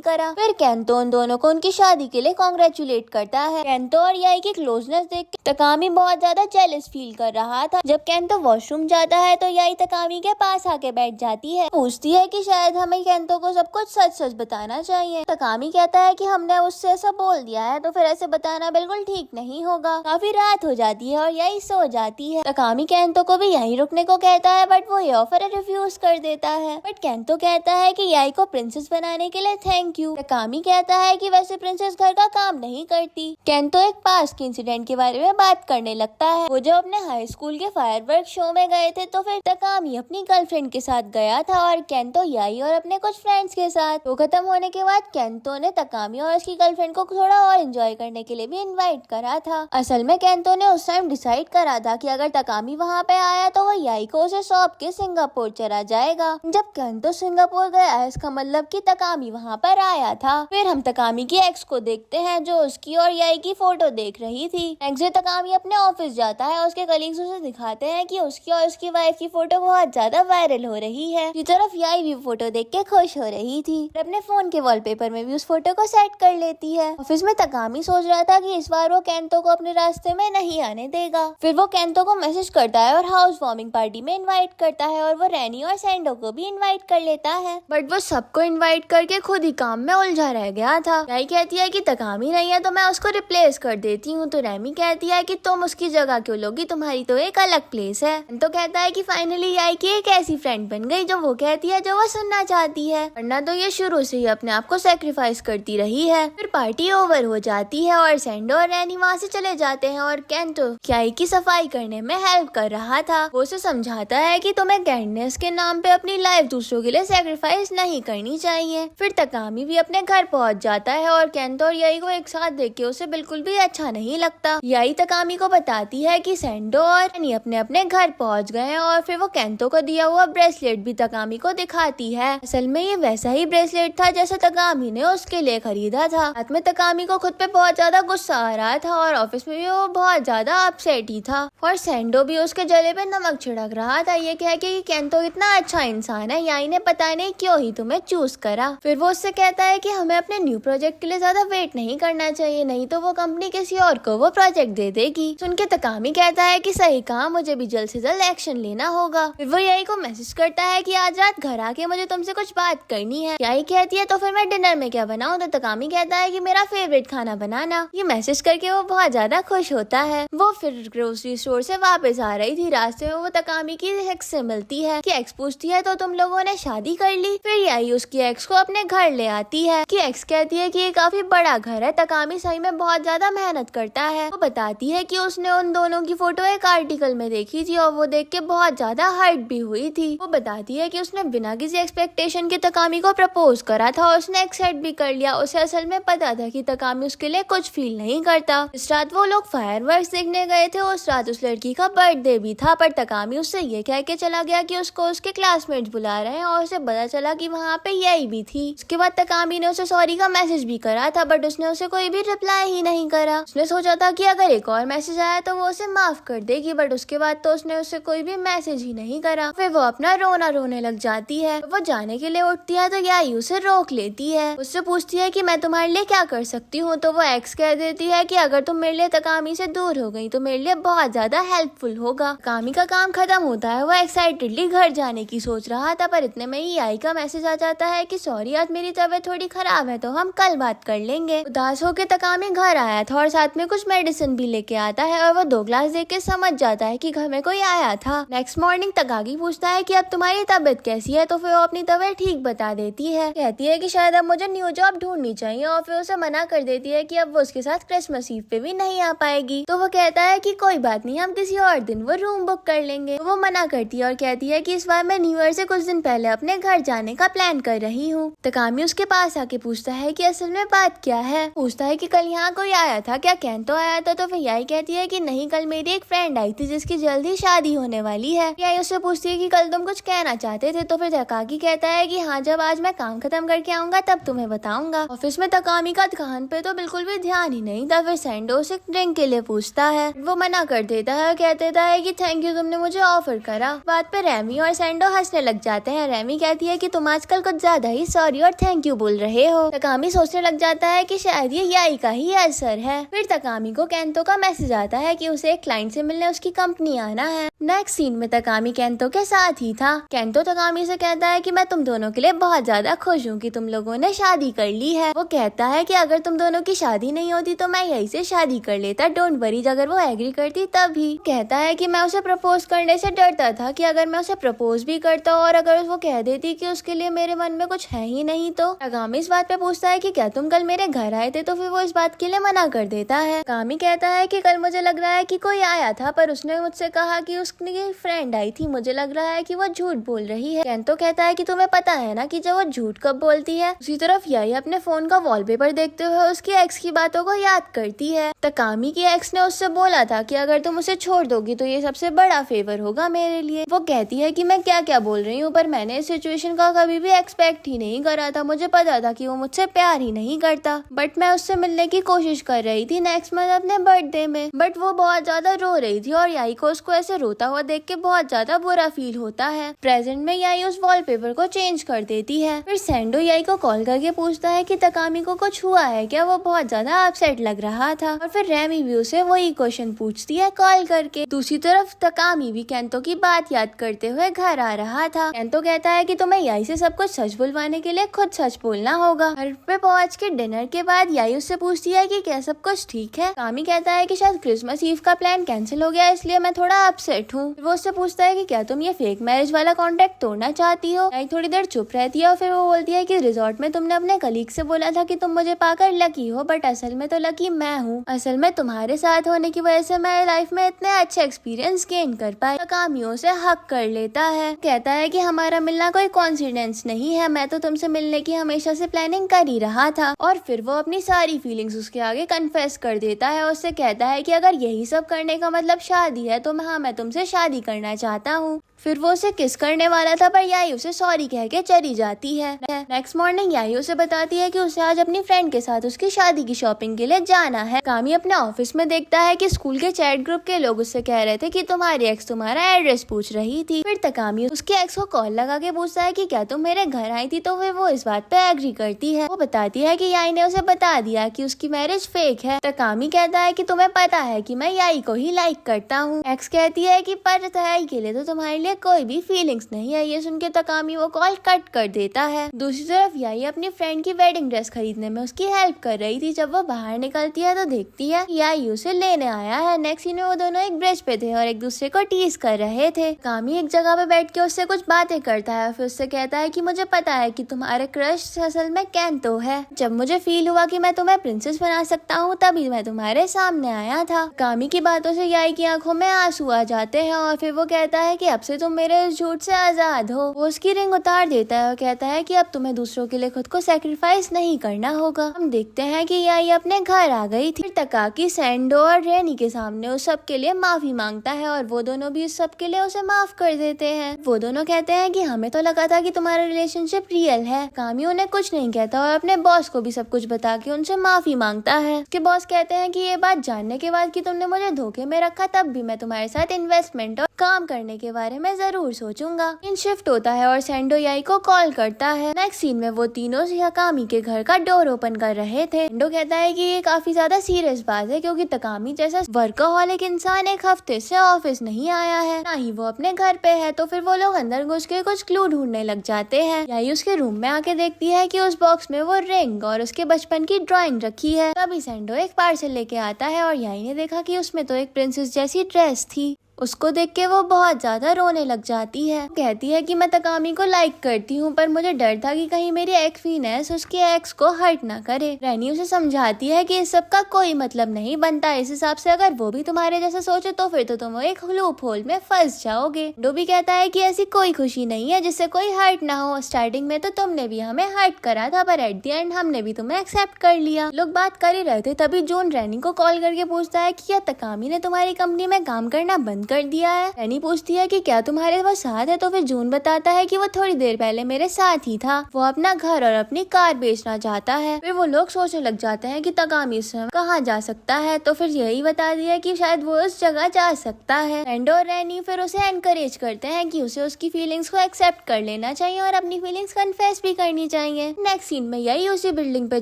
करा। फिर केंटो उन दोनों को उनकी शादी के लिए कांग्रेचुलेट करता है। केंटो और याई की क्लोजनेस देख के तकामी बहुत ज्यादा जेलस फील कर रहा था। जब केंटो वॉशरूम जाता है तो याई तकामी के पास आके बैठ जाती है। पूछती है कि शायद हमें केंटो को सब कुछ सच सच बताना चाहिए। तकामी कहता है कि हमने उससे ऐसा बोल दिया है तो फिर ऐसे बताना बिल्कुल ठीक नहीं होगा। काफी रात हो जाती है और याई सो जाती है। तकामी केंटो को भी यहीं रुकने को कहता है बट वो ये ऑफर रिफ्यूज कर देता है। बट केंटो कहता है कि याई को प्रिंसेस बनाने के लिए थैंक यू। तकामी कहता है कि वैसे प्रिंसेस घर का काम नहीं करती। केंटो एक पास के इंसिडेंट के बारे में बात करने लगता है। वो जब अपने हाई स्कूल के फायरवर्क शो में गए थे तो फिर तकामी अपनी गर्लफ्रेंड के साथ गया था और केंटो याई और अपने कुछ फ्रेंड्स के साथ। वो खत्म होने के बाद केंटो ने तकामी और उसकी गर्लफ्रेंड को थोड़ा और एंजॉय करने के लिए भी इनवाइट करा था। असल में केंटो ने उस टाइम डिसाइड करा था कि अगर तकामी वहाँ पे आया तो वो याई को उसे सौंप के सिंगापुर चला जाएगा। जब केंटो सिंगापुर गया इसका मतलब कि तकामी वहाँ पर आया था। फिर हम तकामी की एक्स को देखते हैं जो उसकी और याई की फोटो देख रही थी। नेक्स्ट डे तकामी अपने ऑफिस जाता है। उसके कलीग्स उसे दिखाते हैं कि उसकी और उसकी वाइफ की फोटो बहुत ज्यादा वायरल हो रही है। दूसरी तरफ याई भी फोटो देख के खुश हो रही थी। अपने फोन के वॉलपेपर में भी उस फोटो को सेट कर लेती है। ऑफिस में तकामी सोच रहा था कि इस बार वो केंटो को अपने रास्ते में नहीं आने देगा। फिर वो केंटो को मैसेज करता है और हाउस वार्मिंग पार्टी में इनवाइट करता है और वो रैनी और सैंडो को भी इनवाइट कर लेता है। बट वो सबको इनवाइट करके खुद ही काम में उलझा रह गया था। याई कहती है कि तकामी नहीं है तो मैं उसको रिप्लेस कर देती हूँ। तो रैमी कहती है कि तुम उसकी जगह क्यों लोगी, तुम्हारी तो एक अलग प्लेस है। तो कहता है कि फाइनली याई की एक ऐसी फ्रेंड बन गई जो वो कहती है जो वो सुनना चाहती है, वरना तो ये शुरू से ही अपने आप को सेक्रीफाइस करती रही है। फिर पार्टी ओवर हो जाती है और सैंडो और रैनी वहाँ से चले जाते हैं और केंटो याई की सफाई करने में हेल्प कर रहा था। वो उसे समझाता है कि तुम्हें काइंडनेस के नाम पे अपनी लाइफ दूसरों के लिए सेक्रीफाइस नहीं करनी चाहिए। फिर तकामी भी अपने घर पहुंच जाता है और केंटो और याई को एक साथ देख के उसे बिल्कुल भी अच्छा नहीं लगता। याई तकामी को बताती है कि सैंडो और रैनी अपने अपने घर पहुंच गए हैं और फिर वो केंटो को दिया हुआ ब्रेसलेट भी तकामी को दिखाती है। असल में ये वैसा ही ब्रेसलेट था जैसे तकामी ने उसके लिए खरीदा था। रात में तकामी को खुद पे बहुत ज्यादा गुस्सा आ रहा था और ऑफिस में भी वो बहुत ज्यादा अपसेट ही था और सैंडो भी उसके जले पे नमक छिड़क रहा था ये कह के कि केंटो इतना अच्छा इंसान है, याई ने पता नहीं क्यों ही तुम्हें चूज करा। फिर वो उससे कहता है कि हमें अपने न्यू प्रोजेक्ट के लिए ज्यादा वेट नहीं करना चाहिए, नहीं तो वो कंपनी किसी और को वो प्रोजेक्ट दे देगी। सुन के तकामी कहता है कि सही कहा, मुझे भी जल्द से जल्द एक्शन लेना होगा। फिर वो याई को मैसेज करता है कि आज रात घर आके मुझे तुमसे कुछ बात करनी है। याई कहती है तो फिर मैं डिनर में क्या बनाऊं? तो तकामी कहता है कि मेरा फेवरेट खाना बनाना। ये मैसेज करके वो बहुत ज्यादा खुश होता है। वो फिर ग्रोसरी स्टोर से वापस आ रही थी। रास्ते में वो तकामी की एक्स से मिलती है कि एक्स पूछती है तो तुम लोगों ने शादी कर ली? फिर याई उसकी एक्स को अपने घर ले आती है कि एक्स कहती है कि ये काफी बड़ा घर है, तकामी सही में बहुत ज्यादा मेहनत करता है। वो बताती है कि उसने उन दोनों की फोटो एक आर्टिकल में देखी थी और वो देख के बहुत ज्यादा हर्ट भी हुई थी। वो बताती है कि उसने बिना किसी एक्सपेक्टेशन के तकामी को प्रपोज करा था और उसने एक्सेप्ट भी कर लिया। उसे असल में पता था कि तकामी उसके लिए कुछ फील नहीं करता। इस रात वो लोग फायरवर्क्स देखने गए थे। उस रात उस लड़की का बर्थडे भी था पर तकामी उससे ये कह के चला गया कि उसको उसके क्लासमेट्स बुला रहे हैं और उसे पता चला कि वहाँ पे याई भी थी। उसके बाद तकामी ने उसे सॉरी का मैसेज भी करा था बट उसने उसे कोई भी रिप्लाई ही नहीं करा। उसने सोचा था कि अगर एक और मैसेज आया तो वो उसे माफ कर देगी बट उसके बाद तो उसने उसे कोई भी मैसेज ही नहीं करा। फिर वो अपना रोना रोने लग जाती है। वो जाने के लिए उठती है तो याई उसे रोक लेती है। उससे पूछती है कि मैं तुम्हारे लिए क्या कर सकती हूँ? तो वो एक्स कह देती है कि अगर तुम मेरे लिए तकामी से दूर हो गई तो मेरे लिए बहुत ज्यादा हेल्पफुल होगा। तकामी का काम खत्म होता है। वो एक्साइटेडली घर जाने की सोच रहा रहा था, पर इतने में ही याई का मैसेज आ जाता है कि सॉरी आज मेरी तबीयत थोड़ी खराब है, तो हम कल बात कर लेंगे। उदास होकर तकामी घर आया था और साथ में कुछ मेडिसिन भी लेके आता है और वो 2 ग्लास देख के समझ जाता है कि घर में कोई आया था। नेक्स्ट मॉर्निंग तकागी पूछता है कि अब तुम्हारी तबीयत कैसी है, तो फिर वो अपनी तबीयत ठीक बता देती है। कहती है कि शायद अब मुझे न्यू जॉब ढूंढनी चाहिए और फिर उसे मना कर देती है कि अब वो उसके साथ क्रिसमस ईव पे भी नहीं आ पाएगी। तो वो कहता है कि कोई बात नहीं, हम किसी और दिन वो रूम बुक कर लेंगे। तो वो मना करती है और कहती है कि इस बार मैं न्यू ईयर से कुछ दिन पहले अपने घर जाने का प्लान कर रही हूँ। तकामी उसके पास आके पूछता है कि असल में बात क्या है। पूछता है कि कल यहाँ कोई आया था क्या, केंतो आया था। तो फिर याई कहती है कि नहीं, कल मेरी एक फ्रेंड आई थी जिसकी जल्दी शादी होने वाली है। याई उससे पूछती है कि कल तुम कुछ कहना चाहते थे। तो फिर तकागी कहता है कि हाँ, जब आज मैं काम खत्म करके आऊंगा तब तुम्हें बताऊंगा। ऑफिस में तकामी का दुकान पे तो बिल्कुल भी ध्यान ही नहीं था। फिर सैंडो से ड्रिंक के लिए पूछता है, वो मना कर देता है, कह देता है कि थैंक यू, तुमने मुझे ऑफर करा। बात पे रेमी और सैंडो हंसने लग जाते हैं। रेमी कहती है कि तुम आजकल कुछ ज्यादा ही सॉरी और थैंक यू बोल रहे हो। तकामी सोचने लग जाता है कि शायद ये याई का ही असर है। फिर तकामी को केंतो का मैसेज आता है कि उसे एक क्लाइंट से मिलने उसकी कंपनी आना है। नेक्स्ट सीन में तकामी केंतो के साथ ही था। केंतो तकामी से कहता है कि मैं तुम दोनों के लिए बहुत ज्यादा खुश हूँ कि तुम लोगों ने शादी कर ली है। वो कहता है कि अगर तुम दोनों की शादी नहीं होती तो मैं यही से शादी कर लेता, डोंट वरी। अगर वो एग्री करती तभी। कहता है कि मैं उसे प्रपोज करने से डरता था कि अगर मैं उसे प्रपोज भी करता और अगर वो कह देती कि उसके लिए मेरे मन में कुछ है ही नहीं तो। तकामी इस बात पे पूछता है कि क्या तुम कल मेरे घर आए थे। तो फिर वो इस बात के लिए मना कर देता है। तकामी कहता है कि कल मुझे लग रहा है कि कोई आया था, पर उसने मुझसे कहा कि उसकी फ्रेंड आई थी, मुझे लग रहा है कि वो झूठ बोल रही है। केंतो कहता है कि तुम्हें पता है ना कि जब वो झूठ कब बोलती है। उसी तरफ याई अपने फोन का वॉलपेपर देखते हुए उसकी एक्स की बातों को याद करती है। तकामी की एक्स ने उससे बोला था कि अगर तुम उसे छोड़ दोगी तो ये सबसे बड़ा फेवर होगा मेरे लिए। वो कहती है कि मैं क्या क्या बोल रही हूँ, पर मैंने इस सिचुएशन का कभी भी एक्सपेक्ट ही नहीं करा था। मुझे पता था कि वो मुझसे प्यार ही नहीं करता, बट मैं उससे मिलने की कोशिश कर रही थी नेक्स्ट मंथ अपने बर्थडे में। बट वो बहुत ज्यादा रो रही थी और याई को उसको ऐसे रोता हुआ देख के बहुत ज्यादा बुरा फील होता है। प्रेजेंट में याई उस वॉलपेपर को चेंज कर देती है। फिर सैंडो याई को कॉल करके पूछता है कि तकामी को कुछ हुआ है क्या, वो बहुत ज्यादा अपसेट लग रहा था। और फिर रेमी भी उसे वही क्वेश्चन पूछती है कॉल करके। दूसरी तरफ तकामी भी केंतो की बात याद करते हुए घर आ रहा था। केंतो कहता है कि तुम्हें याई से सब कुछ सच बुलवाने के लिए खुद सच बोलना होगा। घर पे पहुंच के डिनर के बाद याई उससे पूछती है कि क्या सब कुछ ठीक है। तकामी कहता है कि शायद क्रिसमस ईव का प्लान कैंसिल हो गया, इसलिए मैं थोड़ा अपसेट हूँ। वो उससे पूछता है कि क्या तुम ये फेक मैरिज वाला कॉन्ट्रैक्ट तोड़ना चाहती हो। याई थोड़ी देर चुप रहती है और फिर वो बोलती है कि रिजॉर्ट में तुमने अपने कलीग से बोला था कि तुम मुझे पाकर लकी हो, बट असल में तो लकी मैं हूँ। असल में तुम्हारे साथ होने की वजह से मैं लाइफ में इतने अच्छे एक्सपीरियंस गेन कर पाई। तकामियों से हक कर लेता है, कहता है कि हमारा मिलना कोई कॉन्सिडेंस नहीं है, मैं तो तुमसे मिलने की हमेशा से प्लानिंग कर ही रहा था। और फिर वो अपनी सारी फीलिंग्स उसके आगे कन्फेस कर देता है और उससे कहता है कि अगर यही सब करने का मतलब शादी है तो मैं तुमसे शादी करना चाहता हूँ। फिर वो उसे किस करने वाला था, पर याई उसे सॉरी कह के चली जाती है। नेक्स्ट मॉर्निंग याई उसे बताती है कि उसे आज अपनी फ्रेंड के साथ उसकी शादी की शॉपिंग के लिए जाना है। तकामी अपने ऑफिस में देखता है कि स्कूल के चैट ग्रुप के लोग उससे कह रहे थे कि तुम्हारी एक्स तुम्हारा एड्रेस पूछ रही थी। फिर तकामी उसके एक्स को कॉल लगा के पूछता है कि क्या तुम मेरे घर आई थी। तो फिर वो इस बात पे एग्री करती है। वो बताती है कि याई ने उसे बता दिया कि उसकी मैरिज फेक है। तकामी कहता है कि तुम्हें पता है कि मैं याई को ही लाइक करता हूँ। एक्स कहती है कि पर याई के लिए तो तुम्हारे लिए कोई भी फीलिंग्स नहीं है। ये सुन के तकामी वो कॉल कट कर देता है। दूसरी तरफ याई अपनी फ्रेंड की वेडिंग ड्रेस खरीदने में उसकी हेल्प कर रही थी। जब वो बाहर निकलती है तो देखती है याई उसे लेने आया है। नेक्स्ट सीन में वो दोनों एक ब्रिज पे थे और एक दूसरे को टीज कर रहे थे। तकामी एक जगह पे बैठ के उससे कुछ बातें करता है, फिर उससे कहता है कि मुझे पता है कि तुम्हारे क्रश असल में केंतो है। जब मुझे फील हुआ कि मैं तुम्हें प्रिंसेस बना सकता हूँ तभी मैं तुम्हारे सामने आया था। तकामी की बातों से याई की आंखों में आंसू आ जाते हैं और फिर वो कहता है कि अब से तुम मेरे झूठ से आजाद हो। वो उसकी रिंग उतार देता है और कहता है कि अब तुम्हें दूसरों के लिए खुद को सैक्रिफाइस नहीं करना होगा। हम देखते हैं कि याई अपने घर आ गई थी। फिर तकाकी सैंडो और रेनी के सामने उस सब के लिए माफी मांगता है और वो दोनों भी उस सब के लिए उसे माफ कर देते हैं। वो दोनों कहते हैं कि हमें तो लगा था कि तुम्हारा रिलेशनशिप रियल है। तकामी उन्हें कुछ नहीं कहता और अपने बॉस को भी सब कुछ बता के उनसे माफी मांगता है। उसके बॉस कहते हैं कि ये बात जानने के बाद कि तुमने मुझे धोखे में रखा तब भी मैं तुम्हारे साथ इन्वेस्टमेंट और काम करने के बारे में जरूर सोचूंगा। इन शिफ्ट होता है और सैंडो याई को कॉल करता है। नेक्स्ट सीन में वो तीनों तकामी के घर का डोर ओपन कर रहे थे। सैंडो कहता है कि ये काफी ज्यादा सीरियस बात है क्योंकि तकामी जैसा वर्कहॉलिक इंसान एक हफ्ते से ऑफिस नहीं आया है, ना ही वो अपने घर पे है। तो फिर वो लोग अंदर घुस उसके कुछ क्लू ढूंढने लग जाते हैं। याई उसके रूम में आके देखती है कि उस बॉक्स में वो रिंग और उसके बचपन की ड्राइंग रखी है। तभी सेंडो एक पार्सल लेके आता है और याई ने देखा कि उसमें तो एक प्रिंसेस जैसी ड्रेस थी। उसको देख के वो बहुत ज्यादा रोने लग जाती है। कहती है कि मैं तकामी को लाइक करती हूँ, पर मुझे डर था कि कहीं मेरी एक्स वीनस उसके एक्स को हर्ट ना करे। रैनी उसे समझाती है कि इस सब का कोई मतलब नहीं बनता। इस हिसाब से अगर वो भी तुम्हारे जैसा सोचे तो फिर तो तुम एक लूप होल में फंस जाओगे। डो भी कहता है कि ऐसी कोई खुशी नहीं है जिससे कोई हर्ट ना हो। स्टार्टिंग में तो तुमने भी हमें हर्ट करा था, पर एट द एंड हमने भी तुम्हें एक्सेप्ट कर लिया। लोग बात कर ही रहे थे, तभी जून रैनी को कॉल करके पूछता है कि क्या तकामी ने तुम्हारी कंपनी में काम करना बंद कर दिया है। रैनी पूछती है कि क्या तुम्हारे वो साथ है, तो फिर जून बताता है कि वो थोड़ी देर पहले मेरे साथ ही था। वो अपना घर और अपनी कार बेचना चाहता है। फिर वो लोग सोचने लग जाते हैं कि तकामी इस समय कहाँ जा सकता है, तो फिर यही बता दिया कि शायद वो उस जगह जा सकता है। रैंडो और रैनी फिर उसे एनकरेज करते हैं कि उसे उसकी फीलिंग्स को एक्सेप्ट कर लेना चाहिए और अपनी फीलिंग्स कन्फेस भी करनी चाहिए। नेक्स्ट सीन में यही उसी बिल्डिंग पे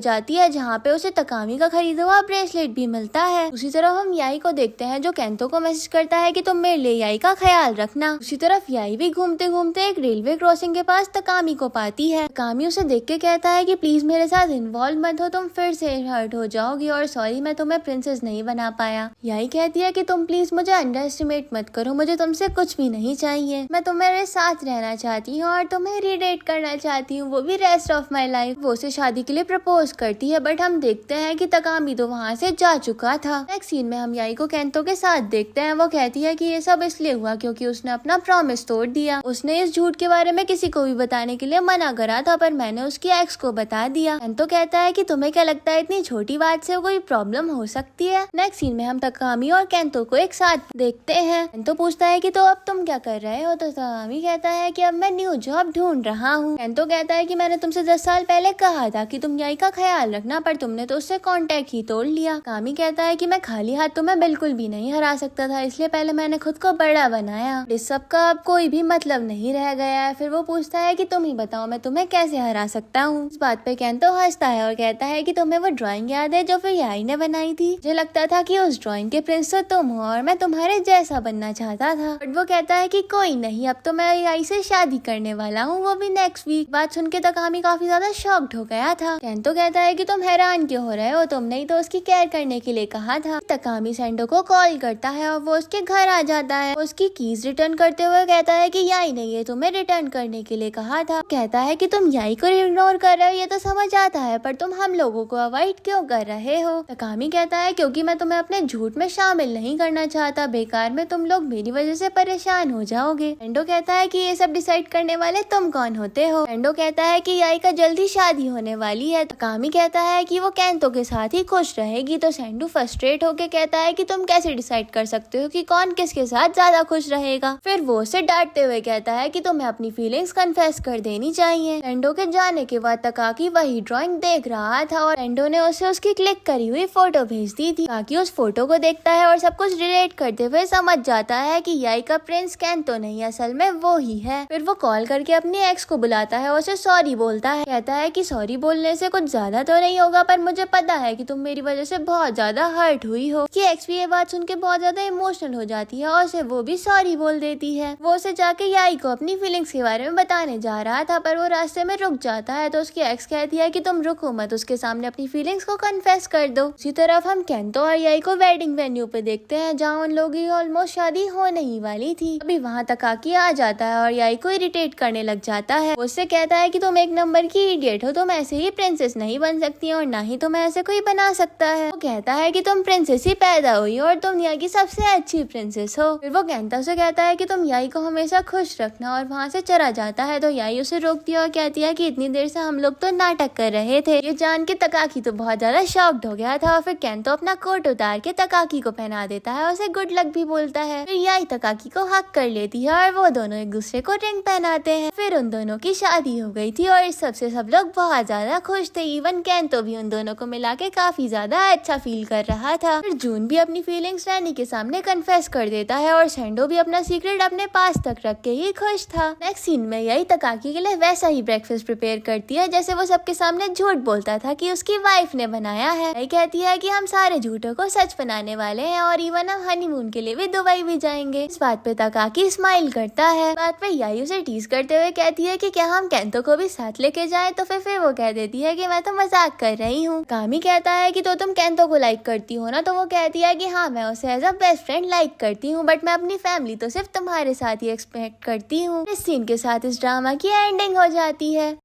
जाती है जहाँ पे उसे तकामी का खरीदा हुआ ब्रेसलेट भी मिलता है। उसी तरफ हम याई को देखते हैं जो केंतो को मैसेज करता है कि तुम मेरे लिए याई का ख्याल रखना। उसी तरफ याई भी घूमते घूमते एक रेलवे क्रॉसिंग के पास तकामी को पाती है। तकामी उसे देख के कहता है कि प्लीज मेरे साथ इन्वॉल्व मत हो, तुम फिर से हर्ट हो जाओगी और सॉरी मैं तुम्हें प्रिंसेस नहीं बना पाया। याई कहती है कि तुम प्लीज मुझे अंडर एस्टिमेट मत करो, मुझे तुमसे कुछ भी नहीं चाहिए। मैं तुम्हारे साथ रहना चाहती हूँ और तुम्हें रिडेट करना चाहती हूँ, वो भी रेस्ट ऑफ माई लाइफ। वो उसे शादी के लिए प्रपोज करती है, बट हम देखते हैं कि तकामी तो वहाँ से जा चुका था। नेक्स्ट सीन में हम याई को केंतो के साथ देखते हैं। वो कहती है कि ये सब इसलिए हुआ क्योंकि उसने अपना प्रॉमिस तोड़ दिया। उसने इस झूठ के बारे में किसी को भी बताने के लिए मना करा था, पर मैंने उसकी एक्स को बता दिया। केंतो कहता है कि तुम्हें क्या लगता है इतनी छोटी बात से कोई प्रॉब्लम हो सकती है। नेक्स्ट सीन में हम तकामी और केंतो को एक साथ देखते हैं। केंतो पूछता है कि तो अब तुम क्या कर रहे हो, तो तकामी कहता है कि अब मैं न्यू जॉब ढूंढ रहा हूँ। केंतो कहता है कि मैंने तुमसे 10 साल पहले कहा था कि तुम याई का ख्याल रखना, पर तुमने तो उससे कांटेक्ट ही तोड़ लिया। तकामी कहता है कि मैं खाली हाथ तुम्हें बिल्कुल भी नहीं हरा सकता था, इसलिए पहले मैंने खुद को बड़ा बनाया। इस सब का अब कोई भी मतलब नहीं रह गया है। फिर वो पूछता है कि तुम ही बताओ मैं तुम्हें कैसे हरा सकता हूँ। इस बात पे केंतो हंसता है और कहता है कि तुम्हें वो ड्राइंग याद है जो फिर याई ने बनाई थी। मुझे लगता था कि उस ड्राइंग के प्रिंस तो तुम हो और मैं तुम्हारे जैसा बनना चाहता था, बट वो कहता है कि कोई नहीं, अब तो मैं याई से शादी करने वाला हूँ, वो भी नेक्स्ट वीक। बात सुन के तकामी काफी ज्यादा शॉक्ड हो गया था। केंतो कहता है कि तुम हैरान क्यों हो रहे हो, तुमने ही तो उसकी केयर करने के लिए कहा था। तकामी सेंडो को कॉल करता है और वो उसके घर आ जाता है। उसकी कीज रिटर्न करते हुए कहता है कि याई ने ये तुम्हें रिटर्न करने के लिए कहा था। कहता है कि तुम याई को इग्नोर कर रहे हो ये तो समझ आता है, पर तुम हम लोगों को अवॉइड क्यों कर रहे हो। तकामी कहता है क्योंकि मैं तुम्हें अपने झूठ में शामिल नहीं करना चाहता, बेकार में तुम लोग मेरी वजह से परेशान हो जाओगे। एंडो कहता है कि ये सब डिसाइड करने वाले तुम कौन होते हो। एंडो कहता है कि याई का जल्दी शादी होने वाली है। तकामी कहता है कि वो केंतो के साथ ही खुश रहेगी, तो सेंडू फ्रस्ट्रेट होके कहता है कि तुम कैसे डिसाइड कर सकते हो कि कौन किसके साथ ज्यादा खुश रहेगा। फिर वो उसे डांटते हुए कहता है कि तुम्हें अपनी फीलिंग्स कन्फेस कर देनी चाहिए। एंडो के जाने के बाद तकाकी वही ड्राइंग देख रहा था और एंडो ने उसे उसकी क्लिक करी हुई फोटो भेज दी थी। ताकि उस फोटो को देखता है और सब कुछ रिलेट करते हुए समझ जाता है कि याई का प्रिंस केंतो नहीं, असल में वो ही है। फिर वो कॉल करके अपनी एक्स को बुलाता है और उसे सॉरी बोलता है। कहता है कि सॉरी बोलने से कुछ ज्यादा तो नहीं होगा, पर मुझे पता है कि तुम मेरी वजह से बहुत ज्यादा हर्ट हुई हो। कि एक्स भी ये बात सुन के बहुत ज्यादा इमोशनल हो जाती है और उसे वो भी सॉरी बोल देती है। वो उसे जाके याई को अपनी फीलिंग्स के बारे में बताने जा रहा था, पर वो रास्ते में रुक जाता है, तो उसकी एक्स कहती है कि तुम रुको मत, उसके सामने अपनी फीलिंग्स को कन्फेस कर दो। उसी तरफ हम केंतो और याई को वेडिंग वेन्यू पे देखते हैं जहाँ उन लोगों की ऑलमोस्ट शादी होने ही वाली थी। अभी वहाँ तकाकी आ जाता है और याई को इरिटेट करने लग जाता है। वो उससे कहता है कि तुम एक नंबर की इडियट हो, तुम ऐसे ही प्रिंसेस नहीं बन सकती और ना ही तुम्हें ऐसे कोई बना सकता है। वो कहता है कि तुम प्रिंसेस ही पैदा हुई और तुम यहाँ की सबसे अच्छी प्रिंसेस हो। फिर वो केंतो से कहता है कि तुम याई को हमेशा खुश रखना और वहाँ से चला जाता है। तो याई उसे रोकती है और कहती है कि इतनी देर से हम लोग तो नाटक कर रहे थे। ये जान के तकाकी तो बहुत ज्यादा शॉक्ड हो गया था और फिर केंतो अपना कोट उतार के तकाकी को पहना देता है और उसे गुड लक भी बोलता है। फिर याई तकाकी को हक कर लेती है और वो दोनों एक दूसरे को रिंग पहनाते हैं। फिर उन दोनों की शादी हो गई थी और इस सबसे सब लोग बहुत ज्यादा खुश थे। इवन केंतो भी उन दोनों को मिला के काफी ज्यादा अच्छा फील कर रहा था। फिर जून भी अपनी फीलिंग्स रैनी के सामने कन्फेस कर देता है और सेंडो भी अपना सीक्रेट अपने पास तक रख के ही खुश था। नेक्स्ट सीन में यही तकाकी के लिए वैसा ही ब्रेकफास्ट प्रिपेयर करती है जैसे वो सबके सामने झूठ बोलता था कि उसकी वाइफ ने बनाया है। यही कहती है कि हम सारे झूठों को सच बनाने वाले हैं और इवन हम हनीमून के लिए भी दुबई भी जाएंगे। इस बात पे तकाकी स्माइल करता है। बात पे यायू से टीज करते हुए कहती है कि क्या हम केंतो को भी साथ लेके जाएं, तो फिर वो कह देती है कि मैं तो मजाक कर रही हूँ। कामी कहता है कि तो तुम केंतो को लाइक करती हो ना, तो वो कहती है कि हाँ मैं उसे as a best friend like करती हूँ, बट मैं अपनी फैमिली तो सिर्फ तुम्हारे साथ ही एक्सपेक्ट करती हूँ। इस सीन के साथ इस ड्रामा की एंडिंग हो जाती है।